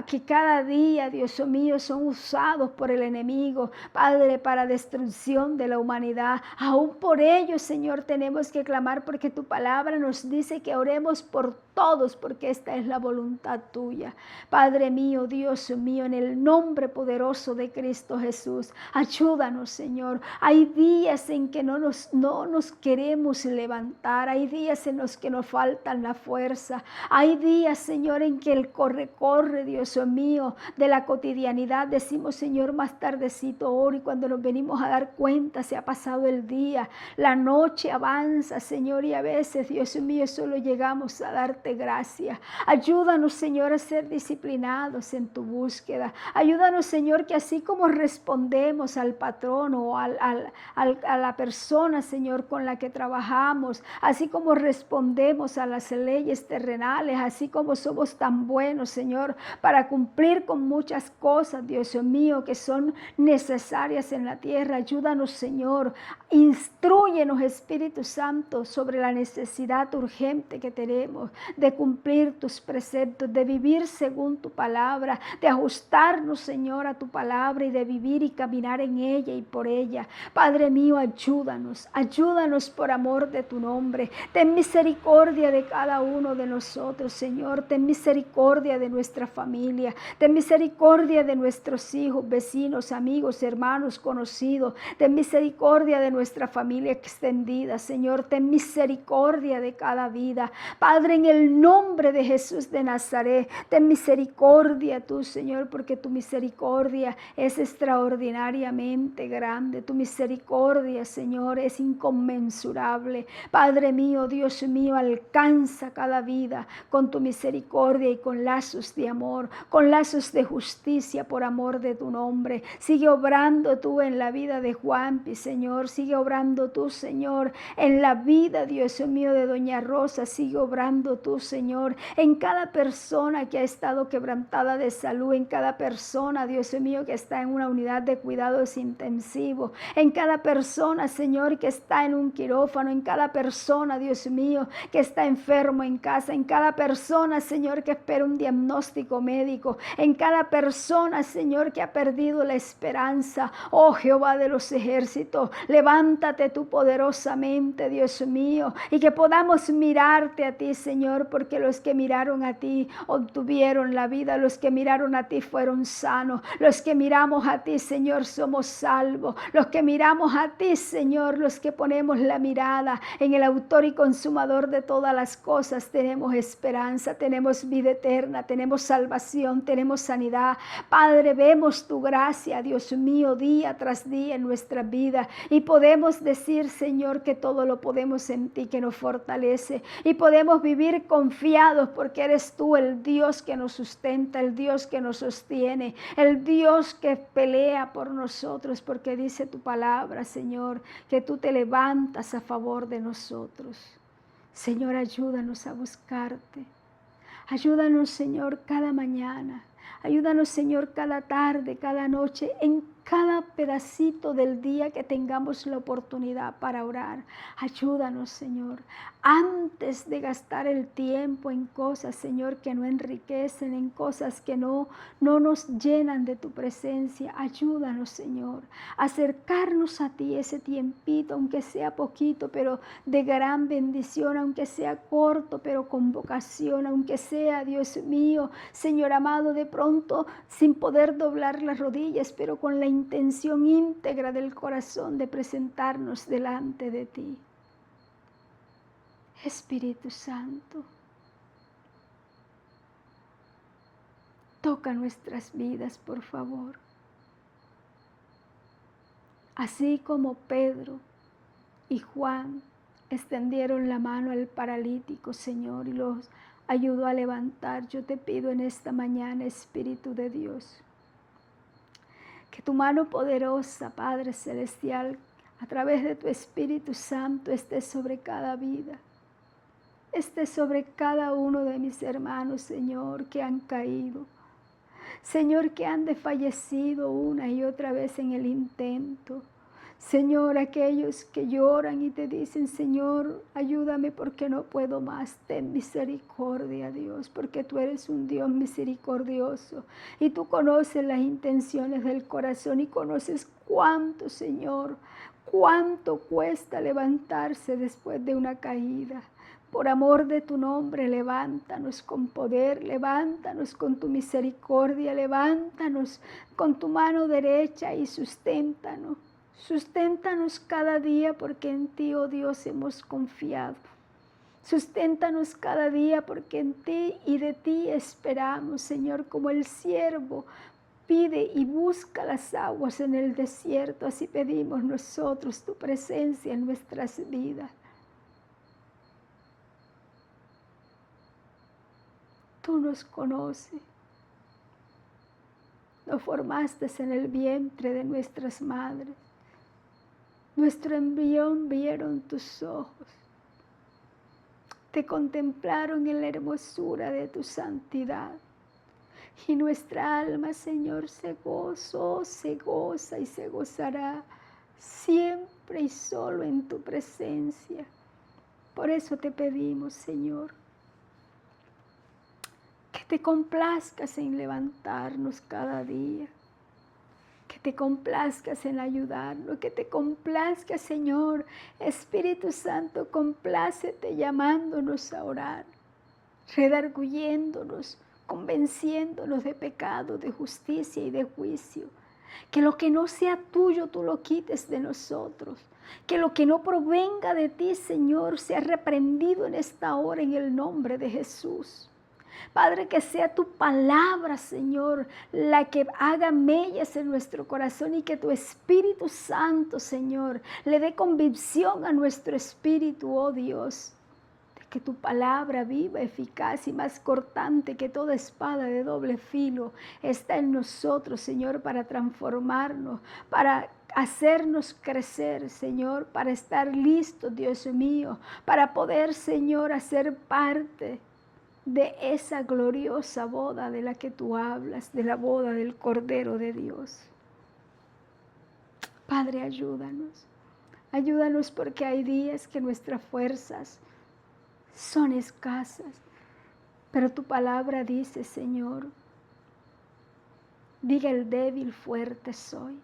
que cada día, Dios mío, son usados por el enemigo, Padre, para destrucción de la humanidad. Aún por ellos, Señor, tenemos que clamar, porque tu palabra nos dice que oremos por todos, porque esta es la voluntad tuya. Padre mío, Dios mío, en el nombre poderoso de Cristo Jesús, ayúdanos, Señor. Hay días en que no nos queremos levantar, hay días en los que nos faltan la fuerza, hay días, Señor, en que el corre, Dios mío, de la cotidianidad, decimos, Señor, más tardecito oro, y cuando nos venimos a dar cuenta se ha pasado el día, la noche avanza, Señor, y a veces, Dios mío, solo llegamos a darte gracias. Ayúdanos, Señor, a ser disciplinados en tu búsqueda. Ayúdanos, Señor, que así como respondemos al patrón o a la persona, Señor, con la que trabajamos, así como respondemos a las leyes terrenales, así como somos tan buenos, Señor, para cumplir con muchas cosas, Dios mío, que son necesarias en la tierra. Ayúdanos, Señor. Instrúyenos, Espíritu Santo, sobre la necesidad urgente que tenemos de cumplir tus preceptos, de vivir según tu palabra, de ajustarnos, Señor, a tu palabra y de vivir y caminar en ella y por ella. Padre mío, ayúdanos por amor de tu nombre. Ten misericordia de cada uno de nosotros, Señor. Ten misericordia de nuestra familia. Ten misericordia de nuestros hijos, vecinos, amigos, hermanos, conocidos. Ten misericordia de nuestra familia extendida, Señor. Ten misericordia de cada vida. Padre, en el nombre de Jesús de Nazaret, ten misericordia tú, Señor, porque tu misericordia es extraordinariamente grande. Tu misericordia, Señor, es inconmensurable. Padre mío, Dios mío, alcanza cada vida con tu misericordia y con lazos de amor, con lazos de justicia por amor de tu nombre. Sigue obrando tú en la vida de Juanpi, Señor. Sigue obrando tú, Señor, en la vida, Dios mío, de Doña Rosa. Sigue obrando tú, Señor, en cada persona que ha estado quebrantada de salud, en cada persona, Dios mío, que está en una unidad de cuidados intensivos, en cada persona, Señor, que está en un quirófano, en cada persona, Dios mío, que está enfermo en casa, en cada persona, Señor, que espera un diagnóstico médico, en cada persona, Señor, que ha perdido la esperanza. Oh Jehová de los ejércitos, levántate tú poderosamente, Dios mío, y que podamos mirarte a ti, Señor, porque los que miraron a ti obtuvieron la vida, los que miraron a ti fueron sanos, los que miramos a ti, Señor, somos salvos, los que miramos a ti, Señor, los que ponemos la mirada en el autor y consumador de todas las cosas, tenemos esperanza, tenemos vida eterna, tenemos salvación, tenemos sanidad. Padre, vemos tu gracia, Dios mío, día tras día en nuestra vida, y podemos decir, Señor, que todo lo podemos en ti que nos fortalece, y podemos vivir confiados porque eres tú el Dios que nos sustenta, el Dios que nos sostiene, el Dios que pelea por nosotros, porque dice tu palabra, Señor, que tú te levantas a favor de nosotros. Señor, ayúdanos a buscarte. Ayúdanos, Señor, cada mañana. Ayúdanos, Señor, cada tarde, cada noche, en cada pedacito del día que tengamos la oportunidad para orar. Ayúdanos, Señor, antes de gastar el tiempo en cosas, Señor, que no enriquecen, en cosas que no nos llenan de tu presencia. Ayúdanos, Señor, a acercarnos a ti ese tiempito, aunque sea poquito, pero de gran bendición, aunque sea corto, pero con vocación, aunque sea, Dios mío, Señor amado, de pronto sin poder doblar las rodillas, pero con la intención íntegra del corazón de presentarnos delante de ti. Espíritu Santo, toca nuestras vidas, por favor. Así como Pedro y Juan extendieron la mano al paralítico, Señor, y los ayudó a levantar, yo te pido en esta mañana, Espíritu de Dios, que tu mano poderosa, Padre Celestial, a través de tu Espíritu Santo, esté sobre cada vida. Esté sobre cada uno de mis hermanos, Señor, que han caído. Señor, que han desfallecido una y otra vez en el intento. Señor, aquellos que lloran y te dicen, Señor, ayúdame porque no puedo más. Ten misericordia, Dios, porque tú eres un Dios misericordioso. Y tú conoces las intenciones del corazón y conoces cuánto, Señor, cuánto cuesta levantarse después de una caída. Por amor de tu nombre, levántanos con poder, levántanos con tu misericordia, levántanos con tu mano derecha y susténtanos. Susténtanos cada día porque en ti, oh Dios, hemos confiado. Susténtanos cada día porque en ti y de ti esperamos, Señor, como el siervo pide y busca las aguas en el desierto, así pedimos nosotros tu presencia en nuestras vidas. Tú nos conoces, nos formaste en el vientre de nuestras madres. Nuestro embrión vieron tus ojos, te contemplaron en la hermosura de tu santidad. Y nuestra alma, Señor, se gozó, se goza y se gozará siempre y solo en tu presencia. Por eso te pedimos, Señor, que te complazcas en levantarnos cada día, que te complazcas en ayudarnos, que te complazcas, Señor, Espíritu Santo, complácete llamándonos a orar, redarguyéndonos, convenciéndonos de pecado, de justicia y de juicio. Que lo que no sea tuyo, tú lo quites de nosotros. Que lo que no provenga de ti, Señor, sea reprendido en esta hora en el nombre de Jesús. Padre, que sea tu palabra, Señor, la que haga mellas en nuestro corazón y que tu Espíritu Santo, Señor, le dé convicción a nuestro espíritu, oh Dios, de que tu palabra viva, eficaz y más cortante que toda espada de doble filo está en nosotros, Señor, para transformarnos, para hacernos crecer, Señor, para estar listos, Dios mío, para poder, Señor, hacer parte de esa gloriosa boda de la que tú hablas, de la boda del Cordero de Dios. Padre, ayúdanos. Ayúdanos porque hay días que nuestras fuerzas son escasas. Pero tu palabra dice, Señor, diga el débil, fuerte soy.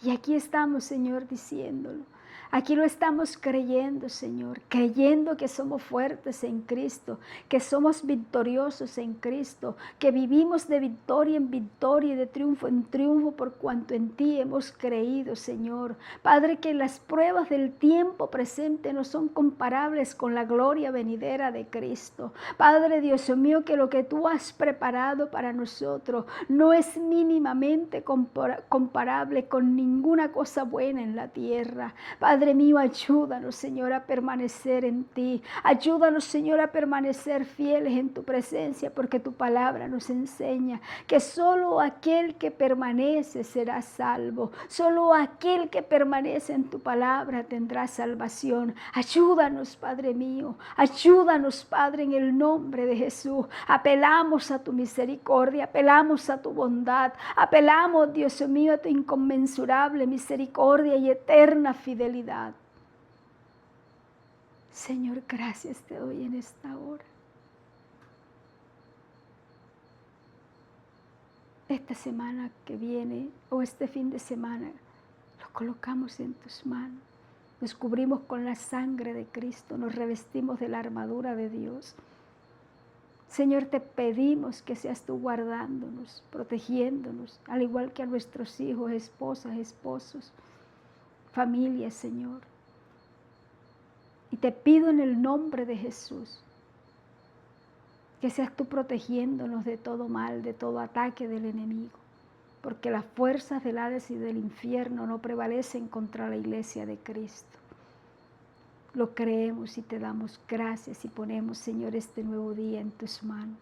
Y aquí estamos, Señor, diciéndolo. Aquí lo estamos creyendo, Señor, creyendo que somos fuertes en Cristo, que somos victoriosos en Cristo, que vivimos de victoria en victoria y de triunfo en triunfo por cuanto en ti hemos creído, Señor. Padre, que las pruebas del tiempo presente no son comparables con la gloria venidera de Cristo. Padre Dios mío, que lo que tú has preparado para nosotros no es mínimamente comparable con ninguna cosa buena en la tierra. Padre Padre mío, ayúdanos, Señor, a permanecer en ti. Ayúdanos, Señor, a permanecer fieles en tu presencia, porque tu palabra nos enseña que solo aquel que permanece será salvo. Solo aquel que permanece en tu palabra tendrá salvación. Ayúdanos, Padre mío. Ayúdanos, Padre, en el nombre de Jesús. Apelamos a tu misericordia, apelamos a tu bondad, apelamos, Dios mío, a tu inconmensurable misericordia y eterna fidelidad. Señor, gracias te doy en esta hora. Esta semana que viene o este fin de semana lo colocamos en tus manos. Nos cubrimos con la sangre de Cristo, nos revestimos de la armadura de Dios. Señor, te pedimos que seas tú guardándonos, protegiéndonos, al igual que a nuestros hijos, esposas, esposos, familias, Señor. Y te pido en el nombre de Jesús que seas tú protegiéndonos de todo mal, de todo ataque del enemigo, porque las fuerzas del Hades y del infierno no prevalecen contra la iglesia de Cristo. Lo creemos y te damos gracias y ponemos, Señor, este nuevo día en tus manos.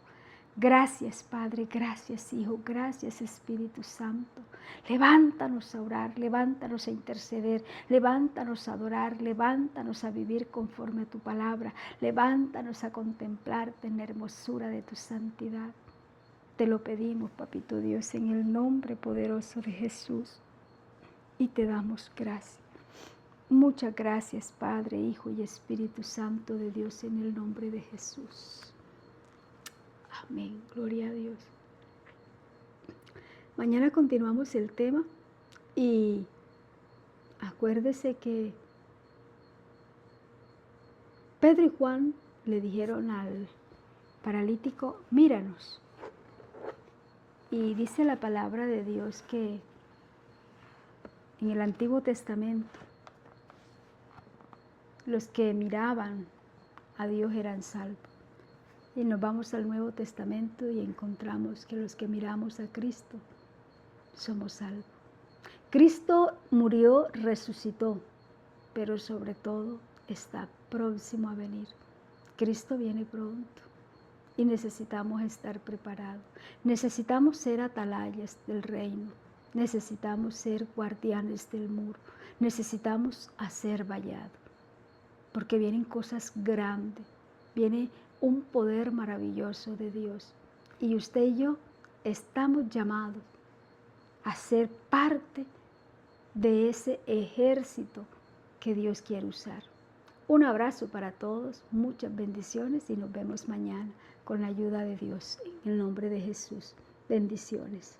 Gracias, Padre, gracias, Hijo, gracias, Espíritu Santo. Levántanos a orar, levántanos a interceder, levántanos a adorar, levántanos a vivir conforme a tu palabra, levántanos a contemplarte en la hermosura de tu santidad. Te lo pedimos, Papito Dios, en el nombre poderoso de Jesús, y te damos gracias. Muchas gracias, Padre, Hijo y Espíritu Santo de Dios, en el nombre de Jesús. Amén. Gloria a Dios. Mañana continuamos el tema y acuérdese que Pedro y Juan le dijeron al paralítico, míranos. Y dice la palabra de Dios que en el Antiguo Testamento los que miraban a Dios eran salvos. Y nos vamos al Nuevo Testamento y encontramos que los que miramos a Cristo somos salvos. Cristo murió, resucitó, pero sobre todo está próximo a venir. Cristo viene pronto y necesitamos estar preparados. Necesitamos ser atalayas del reino. Necesitamos ser guardianes del muro. Necesitamos hacer vallado, porque vienen cosas grandes. Viene un poder maravilloso de Dios. Y usted y yo estamos llamados a ser parte de ese ejército que Dios quiere usar. Un abrazo para todos, muchas bendiciones y nos vemos mañana con la ayuda de Dios. En el nombre de Jesús, bendiciones.